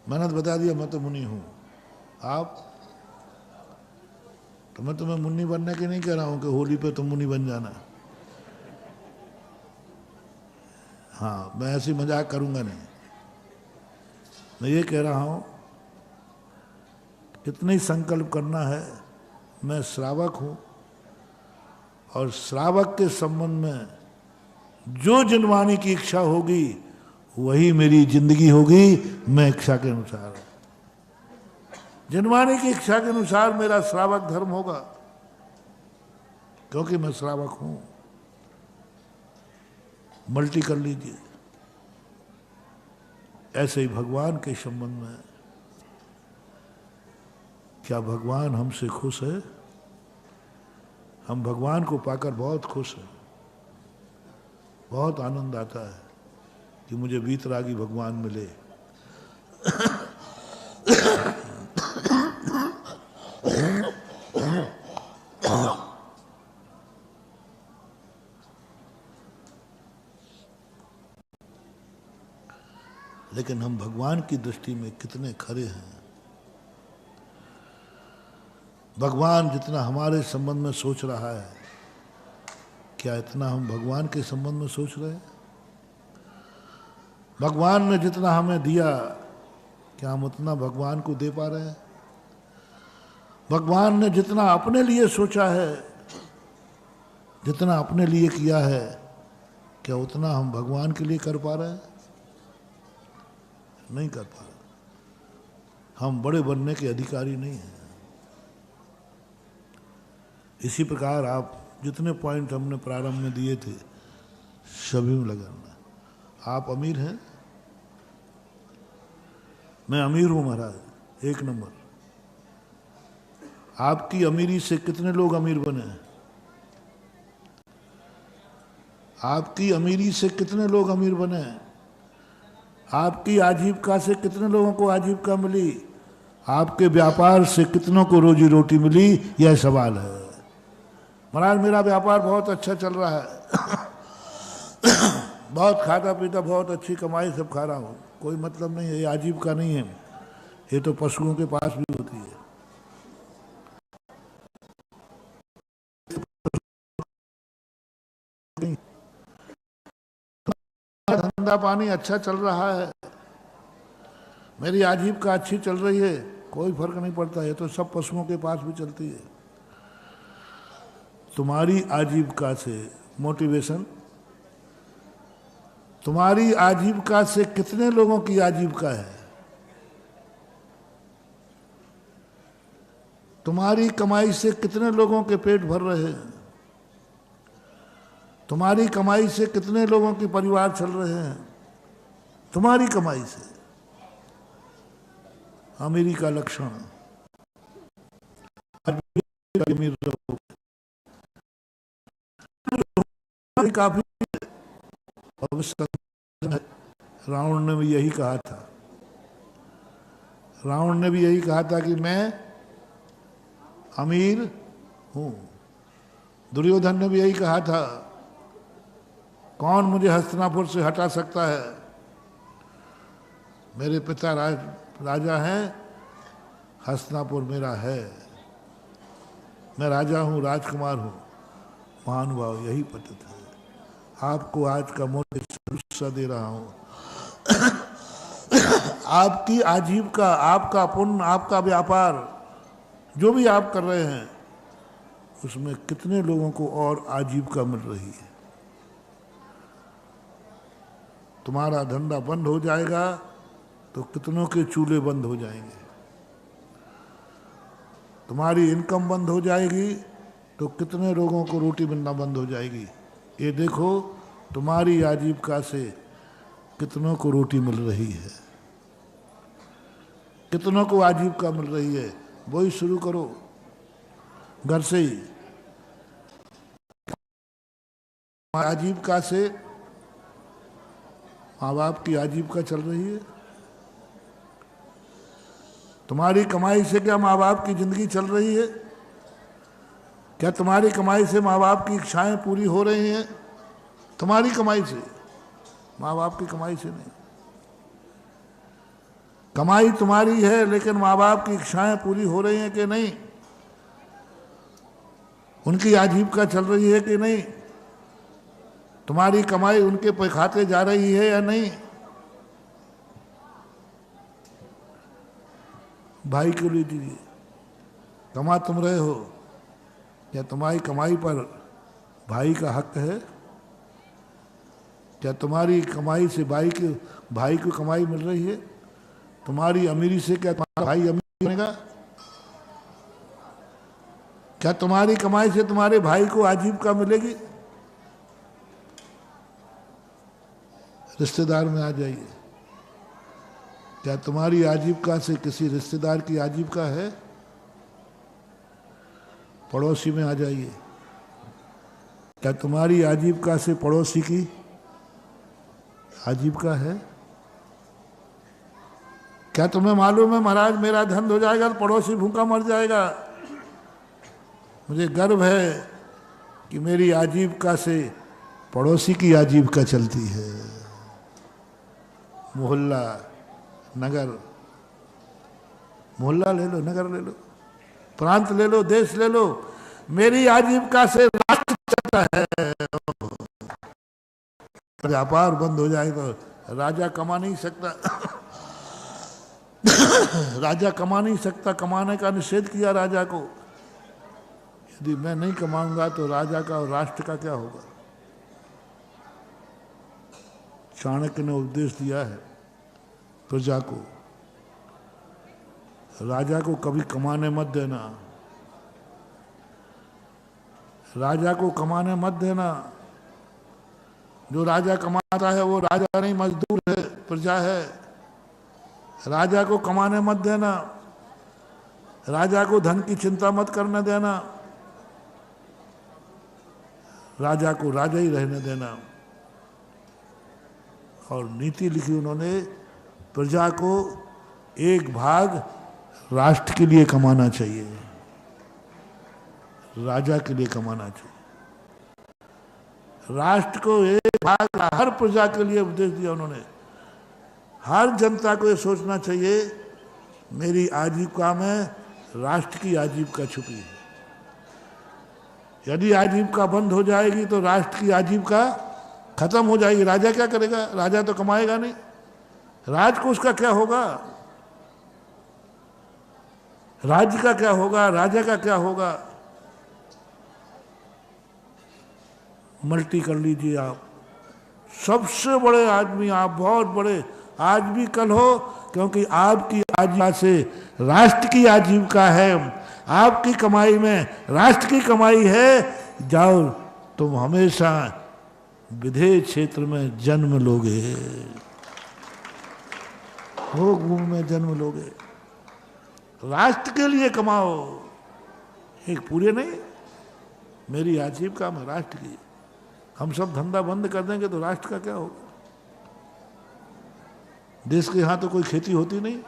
मैंने तो बता दिया मैं तो मुनि हूं। आप? तो मैं तुम्हें मुनि बनने के नहीं कह रहा हूं कि होली पे तुम मुनि बन जाना। हाँ, मैं ऐसी मजाक करूंगा नहीं। मैं ये कह रहा हूं कितने ही संकल्प करना है, मैं श्रावक हूं और श्रावक के संबंध में जो जनवाणी की इच्छा होगी वही मेरी जिंदगी होगी। मैं इच्छा के अनुसार, जनवाणी की इच्छा के अनुसार मेरा श्रावक धर्म होगा, क्योंकि मैं श्रावक हूं। मल्टी कर लीजिए। ऐसे ही भगवान के संबंध में, क्या भगवान हमसे खुश है? हम भगवान को पाकर बहुत खुश हैं। बहुत आनंद आता है कि मुझे वीतरागी भगवान मिले। लेकिन हम भगवान की दृष्टि में कितने खरे हैं? भगवान जितना हमारे संबंध में सोच रहा है, क्या इतना हम भगवान के संबंध में सोच रहे हैं? भगवान ने जितना हमें दिया, क्या हम उतना भगवान को दे पा रहे हैं? भगवान ने जितना अपने लिए सोचा है, जितना अपने लिए किया है, क्या उतना हम भगवान के लिए कर पा रहे हैं? नहीं कर पा रहे। हम बड़े बनने के अधिकारी नहीं हैं। इसी प्रकार आप जितने पॉइंट हमने प्रारंभ में दिए थे सभी में लगाना। आप अमीर हैं, मैं अमीर हूं महाराज, 1 नंबर। आपकी अमीरी से कितने लोग अमीर बने हैं? आपकी अमीरी से कितने लोग अमीर बने हैं? आपकी आजीविका से कितने लोगों को आजीविका मिली? आपके व्यापार से कितनों को रोजी रोटी मिली? यह सवाल है। महाराज मेरा व्यापार बहुत अच्छा चल रहा है। बहुत खाता पीता, बहुत अच्छी कमाई सब खा रहा हूँ, कोई मतलब नहीं है। ये आजीविका नहीं है, ये तो पशुओं के पास भी होती है। धंधा पानी अच्छा चल रहा है, मेरी आजीविका अच्छी चल रही है, कोई फर्क नहीं पड़ता है, तो सब पशुओं के पास भी चलती है। तुम्हारी आजीविका से मोटिवेशन, तुम्हारी आजीविका से कितने लोगों की आजीविका है? तुम्हारी कमाई से कितने लोगों के पेट भर रहे हैं? तुम्हारी कमाई से कितने लोगों के परिवार चल रहे हैं? तुम्हारी कमाई से। अमीरी का लक्षण अमीर रहो, काफी। रावण ने भी यही कहा था, रावण ने भी यही कहा था कि मैं अमीर हूं। दुर्योधन ने भी यही कहा था, कौन मुझे हस्तिनापुर से हटा सकता है? मेरे पिता राजा हैं, हस्तिनापुर मेरा है, मैं राजा हूं, राजकुमार हूं। महानुभाव यही पतित है। आपको आज का मोटिवेशन दे रहा हूं। आपकी आजीविका, आपका पुण्य, आपका व्यापार, जो भी आप कर रहे हैं, उसमें कितने लोगों को और आजीविका मिल रही है? तुम्हारा धंधा बंद हो जाएगा तो कितनों के चूल्हे बंद हो जाएंगे। तुम्हारी इनकम बंद हो जाएगी तो कितने लोगों को रोटी मिलना बंद हो जाएगी। ये देखो, तुम्हारी आजीविका से कितनों को रोटी मिल रही है, कितनों को आजीविका मिल रही है। वही शुरू करो घर से ही। आजीविका से माँ बाप की आजीविका चल रही है। तुम्हारी कमाई से क्या माँ बाप की जिंदगी चल रही है? क्या तुम्हारी कमाई से माँ बाप की इच्छाएं पूरी हो रही हैं? तुम्हारी कमाई से, माँ बाप की कमाई से नहीं। कमाई तुम्हारी है, लेकिन माँ बाप की इच्छाएं पूरी हो रही हैं कि नहीं, उनकी आजीविका चल रही है कि नहीं, तुम्हारी कमाई उनके खाते जा रही है या नहीं। भाई को ले दीजिए, कमा तुम रहे हो, क्या तुम्हारी कमाई पर भाई का हक है? क्या तुम्हारी कमाई से भाई को कमाई मिल रही है? तुम्हारी अमीरी से क्या तुम्हारा भाई अमीर बनेगा? क्या तुम्हारी कमाई से तुम्हारे भाई को आजीविका मिलेगी? रिश्तेदार में आ जाइए, क्या तुम्हारी आजीविका से किसी रिश्तेदार की आजीविका है? पड़ोसी में आ जाइए, क्या तुम्हारी आजीविका से पड़ोसी की आजीविका है? क्या तुम्हें मालूम है महाराज मेरा धन हो जाएगा तो पड़ोसी भूखा मर जाएगा? मुझे गर्व है कि मेरी आजीविका से पड़ोसी की आजीविका चलती है। मोहल्ला, नगर, मोहल्ला ले लो, नगर ले लो, प्रांत ले लो, देश ले लो, मेरी आजीविका से राष्ट्र चलता है। व्यापार बंद हो जाए तो राजा कमा नहीं सकता। राजा कमा नहीं सकता, कमाने का निषेध किया राजा को। यदि मैं नहीं कमाऊंगा तो राजा का और राष्ट्र का क्या होगा? चाणक्य ने उपदेश दिया है प्रजा को, राजा को कभी कमाने मत देना, राजा को कमाने मत देना। जो राजा कमाता है वो राजा नहीं, मजदूर है, प्रजा है। राजा को कमाने मत देना, राजा को धन की चिंता मत करने देना, राजा को राजा ही रहने देना। और नीति लिखी उन्होंने, प्रजा को एक भाग राष्ट्र के लिए कमाना चाहिए, राजा के लिए कमाना चाहिए। राष्ट्र को एक भाग हर प्रजा के लिए उपदेश दिया उन्होंने। हर जनता को ये सोचना चाहिए मेरी आजीविका में राष्ट्र की आजीविका छुपी है। यदि आजीविका बंद हो जाएगी तो राष्ट्र की आजीविका खत्म हो जाएगी। राजा क्या करेगा? राजा तो कमाएगा नहीं, राजकोष का क्या होगा? राज्य का क्या होगा? राजा का क्या होगा? मल्टी कर लीजिए आप, सबसे बड़े आदमी आप, बहुत बड़े आज भी कल हो, क्योंकि आपकी आजीविका से राष्ट्र की आजीविका है। आपकी कमाई में राष्ट्र की कमाई है। जाओ, तुम हमेशा विधेय क्षेत्र में जन्म लोगे, भोग में जन्म लोगे। राष्ट्र के लिए कमाओ, एक पूरे नहीं। मेरी आजीविका में राष्ट्र की, हम सब धंधा बंद कर देंगे तो राष्ट्र का क्या होगा? देश के यहां तो कोई खेती होती नहीं।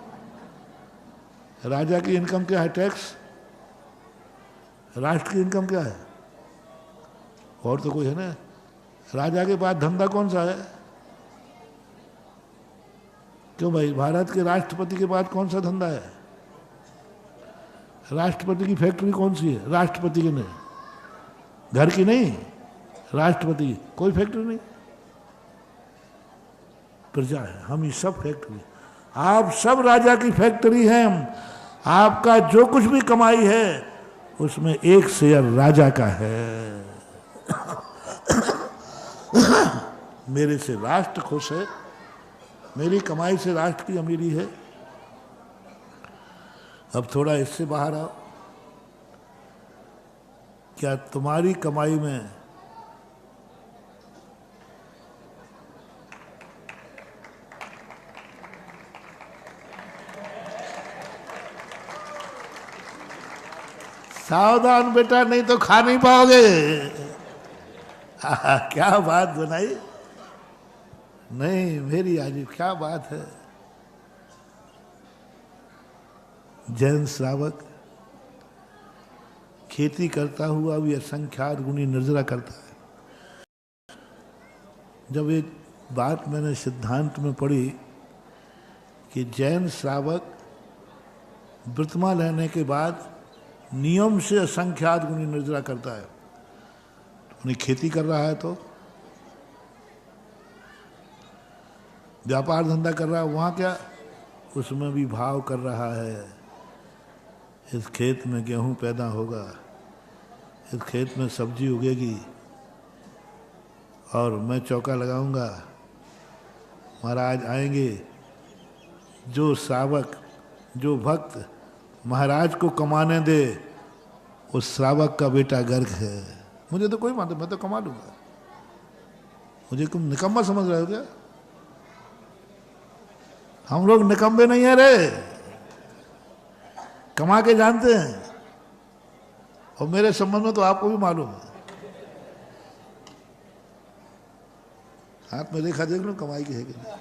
राजा की इनकम क्या है? टैक्स। राष्ट्र की इनकम क्या है? और तो कोई है ना। राजा के पास धंधा कौन सा है? क्यों भाई, भारत के राष्ट्रपति के पास कौन सा धंधा है? राष्ट्रपति की फैक्ट्री कौन सी है? राष्ट्रपति की नहीं, घर की नहीं, राष्ट्रपति की कोई फैक्ट्री नहीं। प्रजा है, हम ये सब फैक्ट्री, आप सब राजा की फैक्ट्री हैं। आपका जो कुछ भी कमाई है उसमें एक शेयर राजा का है। मेरे से राष्ट्र खुश है, मेरी कमाई से राष्ट्र की अमीरी है। अब थोड़ा इससे बाहर आओ। क्या तुम्हारी कमाई में सावधान बेटा, नहीं तो खा नहीं पाओगे। क्या बात बनाई, नहीं मेरी आजीव, क्या बात है। जैन श्रावक खेती करता हुआ भी असंख्यात गुणी निर्जरा करता है। जब एक बात मैंने सिद्धांत में पढ़ी कि जैन श्रावक व्रतमा लेने के बाद नियम से असंख्यात गुणी निर्जरा करता है। अपनी खेती कर रहा है तो व्यापार धंधा कर रहा है, वहाँ क्या, उसमें भी भाव कर रहा है। इस खेत में गेहूं पैदा होगा, इस खेत में सब्जी उगेगी और मैं चौका लगाऊंगा, महाराज आएंगे। जो श्रावक, जो भक्त महाराज को कमाने दे, उस श्रावक का बेटा गर्क है। मुझे तो कोई मानता, मैं तो कमा लूंगा। मुझे तुम निकम्मा समझ रहे हो क्या? हम लोग निकम्मे नहीं है रे, कमा के जानते हैं। और मेरे संबंध में तो आपको भी मालूम है। हाथ में रेखा देख लो, कमाई की है कि नहीं।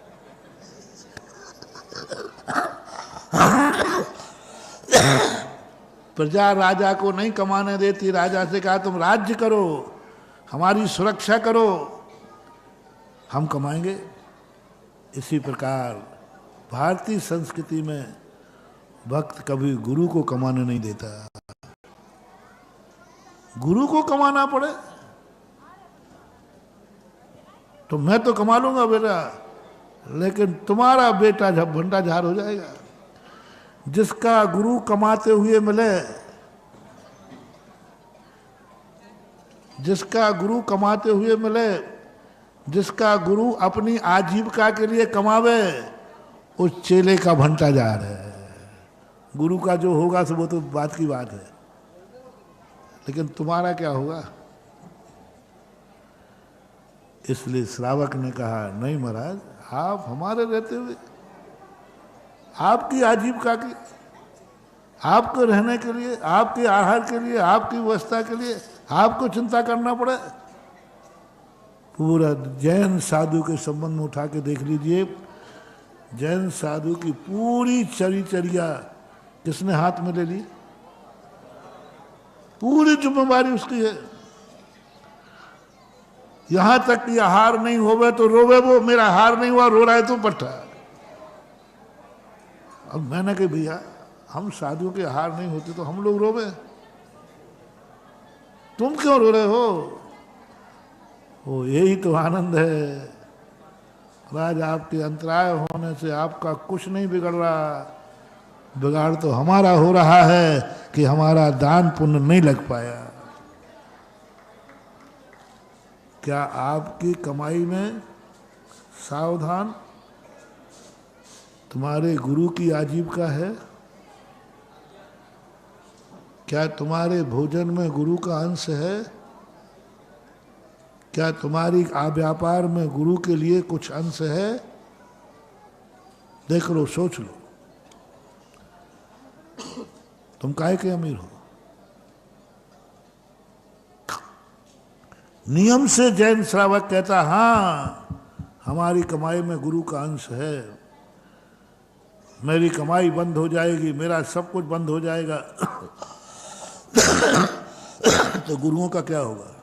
प्रजा राजा को नहीं कमाने देती। राजा से कहा तुम राज्य करो, हमारी सुरक्षा करो, हम कमाएंगे। इसी प्रकार भारतीय संस्कृति में भक्त कभी गुरु को कमाने नहीं देता। गुरु को कमाना पड़े तो मैं तो कमा लूंगा बेटा, लेकिन तुम्हारा बेटा जब भंडा झार हो जाएगा। जिसका गुरु कमाते हुए मिले, जिसका गुरु कमाते हुए मिले, जिसका गुरु अपनी आजीविका के लिए कमावे, उस चेले का भंटा झार है। गुरु का जो होगा तो वो तो बात की बात है, लेकिन तुम्हारा क्या होगा। इसलिए श्रावक ने कहा नहीं महाराज, आप हमारे रहते हुए आपकी आजीविका के, आपको रहने के लिए, आपके आहार के लिए, आपकी व्यवस्था के लिए आपको चिंता करना पड़े। पूरा जैन साधु के संबंध में उठा के देख लीजिए। जैन साधु की पूरी चरिचर्या किसने हाथ में ले ली? पूरी जिम्मेवारी उसकी है। यहां तक कि आहार नहीं होवे तो रोवे वो, मेरा हार नहीं हुआ, रो रहा है तो पट्टा। अब मैंने कहा भैया हम साधुओं के आहार नहीं होते तो हम लोग रोवे, तुम क्यों रो रहे हो? वो यही तो आनंद है राज, आपके अंतराय होने से आपका कुछ नहीं बिगड़ रहा। बिगाड़ तो हमारा हो रहा है कि हमारा दान पुण्य नहीं लग पाया। क्या आपकी कमाई में सावधान तुम्हारे गुरु की आजीविका है? क्या तुम्हारे भोजन में गुरु का अंश है? क्या तुम्हारी व्यापार में गुरु के लिए कुछ अंश है? देख लो, सोच लो, तुम काहे के अमीर हो? नियम से जैन श्रावक कहता हाँ हमारी कमाई में गुरु का अंश है, मेरी कमाई बंद हो जाएगी, मेरा सब कुछ बंद हो जाएगा तो गुरुओं का क्या होगा?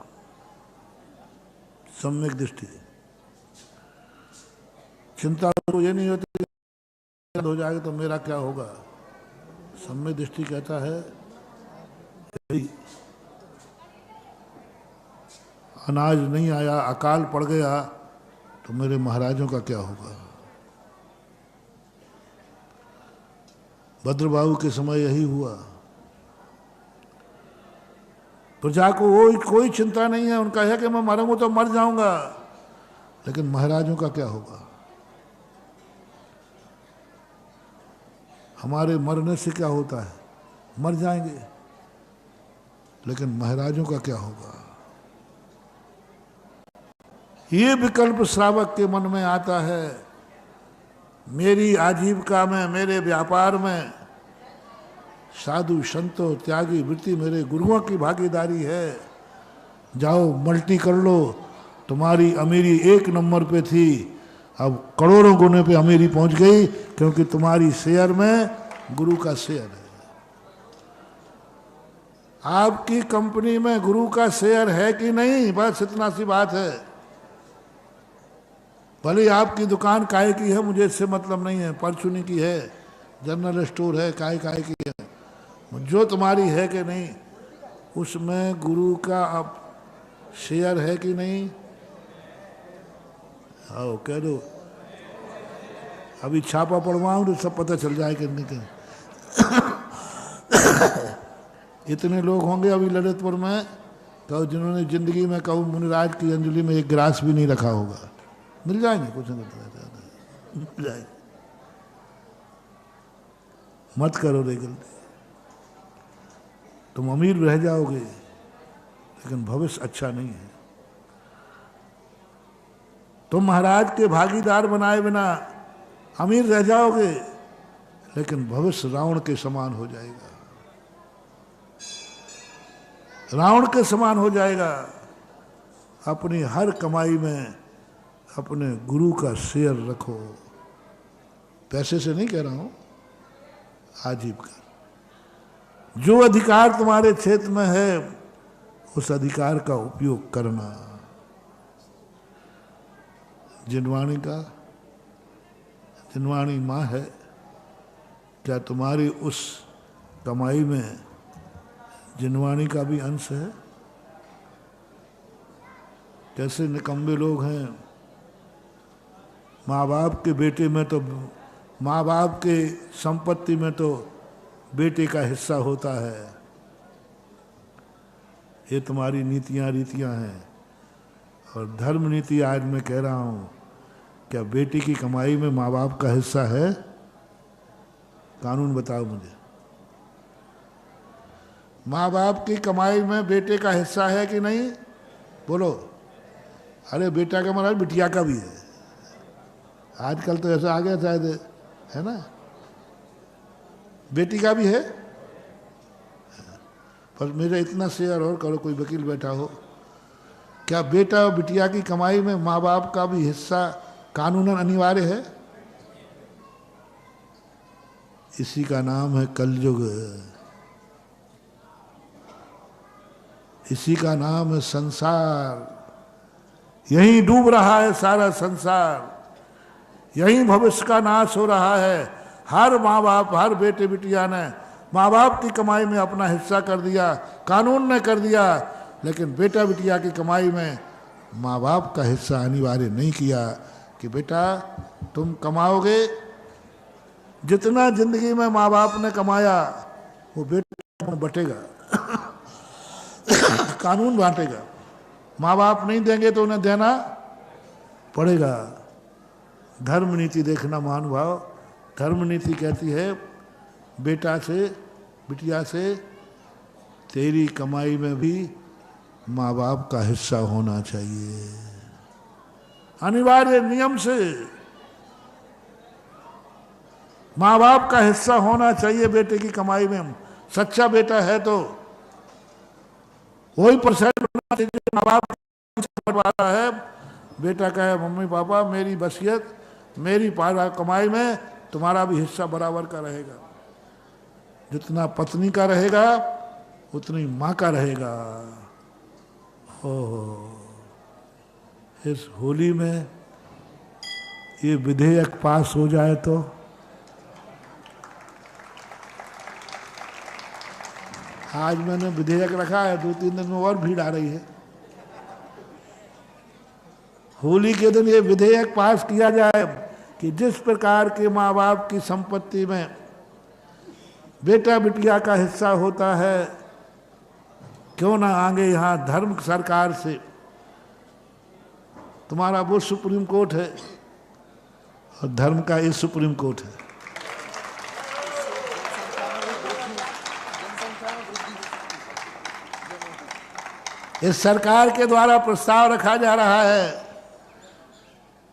सम्यक दृष्टि। चिंता तो ये नहीं होती बंद हो जाएगा तो मेरा क्या होगा। सम्यक दृष्टि कहता है अनाज नहीं आया, अकाल पड़ गया तो मेरे महाराजों का क्या होगा। भद्रबाहु के समय यही हुआ। प्रजा को कोई चिंता नहीं है, उनका है कि मैं मरूंगा तो मर जाऊंगा, लेकिन महाराजों का क्या होगा। हमारे मरने से क्या होता है, मर जाएंगे, लेकिन महाराजों का क्या होगा। ये विकल्प श्रावक के मन में आता है। मेरी आजीविका में, मेरे व्यापार में साधु संतों त्यागी वृत्ति मेरे गुरुओं की भागीदारी है। जाओ मल्टी कर लो, तुम्हारी अमीरी 1 नंबर पे थी, अब करोड़ों गुने पे अमीरी पहुंच गई, क्योंकि तुम्हारी शेयर में गुरु का शेयर है। आपकी कंपनी में गुरु का शेयर है कि नहीं, बस इतना सी बात है। भले आपकी दुकान काय की है, मुझे इससे मतलब नहीं है, परचूनी की है, जनरल स्टोर है, काय काय की है, जो तुम्हारी है कि नहीं, उसमें गुरु का अब शेयर है कि नहीं? आओ कह दो, अभी छापा पड़वाऊं तो सब पता चल जाए कि नहीं। इतने लोग होंगे अभी ललितपुर में कहो जिन्होंने जिंदगी में कहो मुनिराज की अंजलि में एक गिलास भी नहीं रखा होगा। मिल जाएंगे, कुछ नहीं मिल जाएंगे। मत करो रे गलती, तुम अमीर रह जाओगे लेकिन भविष्य अच्छा नहीं है। तुम महाराज के भागीदार बनाए बिना अमीर रह जाओगे लेकिन भविष्य रावण के समान हो जाएगा, रावण के समान हो जाएगा। अपनी हर कमाई में अपने गुरु का शेयर रखो, पैसे से नहीं कह रहा हूं, आजीविका। जो अधिकार तुम्हारे क्षेत्र में है उस अधिकार का उपयोग करना। जिनवाणी का, जिनवाणी माँ है, क्या तुम्हारी उस कमाई में जिनवाणी का भी अंश है? कैसे निकम्बे लोग हैं, माँ बाप के बेटे में तो, माँ बाप के संपत्ति में तो बेटे का हिस्सा होता है। ये तुम्हारी नीतियाँ रीतियाँ हैं। और धर्म नीति आज मैं कह रहा हूँ, क्या बेटी की कमाई में माँ बाप का हिस्सा है? कानून बताओ मुझे। माँ बाप की कमाई में बेटे का हिस्सा है कि नहीं? बोलो। अरे बेटा का मतलब बिटिया का भी है। आजकल तो ऐसा आ गया शायद, है ना, बेटी का भी है। पर मेरा इतना शेयर और करो, कोई वकील बैठा हो, क्या बेटा और बिटिया की कमाई में माँ बाप का भी हिस्सा कानूनन अनिवार्य है? इसी का नाम है कलयुग, इसी का नाम है संसार। यहीं डूब रहा है सारा संसार, यहीं भविष्य का नाश हो रहा है। हर माँ बाप, हर बेटे बिटिया ने माँ बाप की कमाई में अपना हिस्सा कर दिया, कानून ने कर दिया, लेकिन बेटा बिटिया की कमाई में माँ बाप का हिस्सा अनिवार्य नहीं किया कि बेटा तुम कमाओगे, जितना जिंदगी में माँ बाप ने कमाया वो बेटा बटेगा। कानून बांटेगा। माँ बाप नहीं देंगे तो उन्हें देना पड़ेगा। धर्म नीति देखना महानुभाव, धर्म नीति कहती है बेटा से, बिटिया से, तेरी कमाई में भी माँ बाप का हिस्सा होना चाहिए, अनिवार्य नियम से माँ बाप का हिस्सा होना चाहिए बेटे की कमाई में। सच्चा बेटा है तो वही परसेंट होना चाहिए माँ बाप वाला है। बेटा कहे मम्मी पापा मेरी वसीयत, मेरी कमाई में तुम्हारा भी हिस्सा बराबर का रहेगा। जितना पत्नी का रहेगा उतनी माँ का रहेगा। ओह, इस होली में ये विधेयक पास हो जाए तो आज मैंने विधेयक रखा है, 2-3 दिन में और भीड़ आ रही है। होली के दिन ये विधेयक पास किया जाए कि जिस प्रकार के माँ बाप की संपत्ति में बेटा बिटिया का हिस्सा होता है, क्यों ना आगे यहाँ धर्म सरकार से, तुम्हारा वो सुप्रीम कोर्ट है और धर्म का ये सुप्रीम कोर्ट है। इस सरकार के द्वारा प्रस्ताव रखा जा रहा है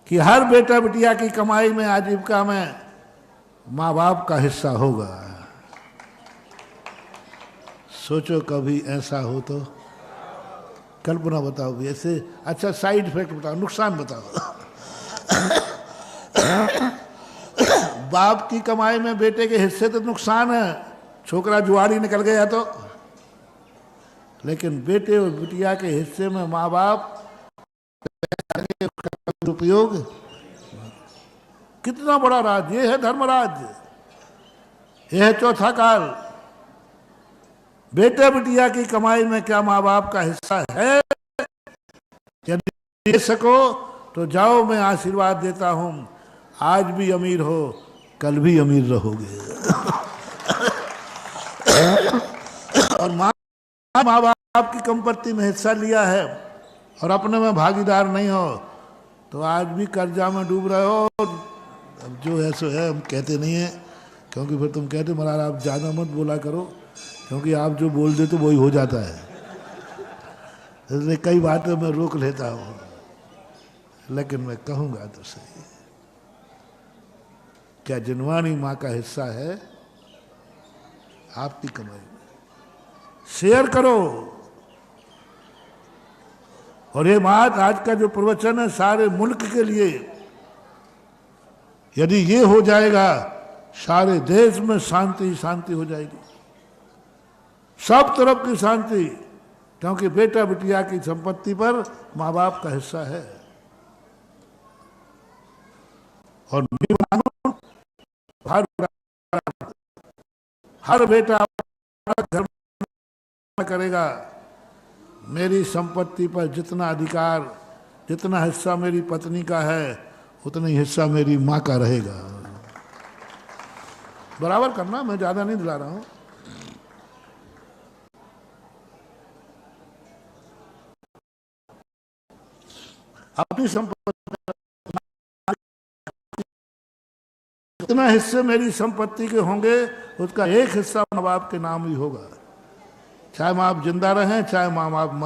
कि हर बेटा बिटिया की कमाई में, आजीविका में माँ बाप का हिस्सा होगा। सोचो कभी ऐसा हो तो, कल्पना बताओ भी ऐसे। अच्छा साइड इफेक्ट बताओ, नुकसान बताओ। बाप की कमाई में बेटे के हिस्से तो नुकसान है, छोकरा जुआरी निकल गया तो, लेकिन बेटे और बिटिया के हिस्से में माँ बाप उपयोग कितना बड़ा राज, ये है धर्मराज, ये है चौथा काल। बेटे बिटिया की कमाई में क्या माँ बाप का हिस्सा है? यदि दे सको तो जाओ, मैं आशीर्वाद देता हूं, आज भी अमीर हो, कल भी अमीर रहोगे। और माँ बाप की संपत्ति में हिस्सा लिया है और अपने में भागीदार नहीं हो तो आज भी कर्जा में डूब रहे हो। अब जो है सो है, हम कहते नहीं है, क्योंकि फिर तुम कहते महाराज आप ज़्यादा मत बोला करो, क्योंकि आप जो बोल देते वही हो जाता है, इसलिए कई बातें मैं रोक लेता हूँ, लेकिन मैं कहूँगा तो सही। क्या जिनवानी माँ का हिस्सा है आपकी कमाई में? शेयर करो। और ये बात आज का जो प्रवचन है सारे मुल्क के लिए, यदि ये हो जाएगा सारे देश में शांति शांति हो जाएगी, सब तरफ की शांति, क्योंकि बेटा बिटिया की संपत्ति पर माँ बाप का हिस्सा है। और हर बेटा घर करेगा, मेरी संपत्ति पर जितना अधिकार, जितना हिस्सा मेरी पत्नी का है, उतना ही हिस्सा मेरी माँ का रहेगा। बराबर करना, मैं ज्यादा नहीं दिला रहा हूं। अपनी संपत्ति, जितना हिस्से मेरी संपत्ति के होंगे उसका एक हिस्सा माँ बाप के नाम ही होगा, चाहे माँ बाप जिंदा रहें चाहे माँ बाप मरे।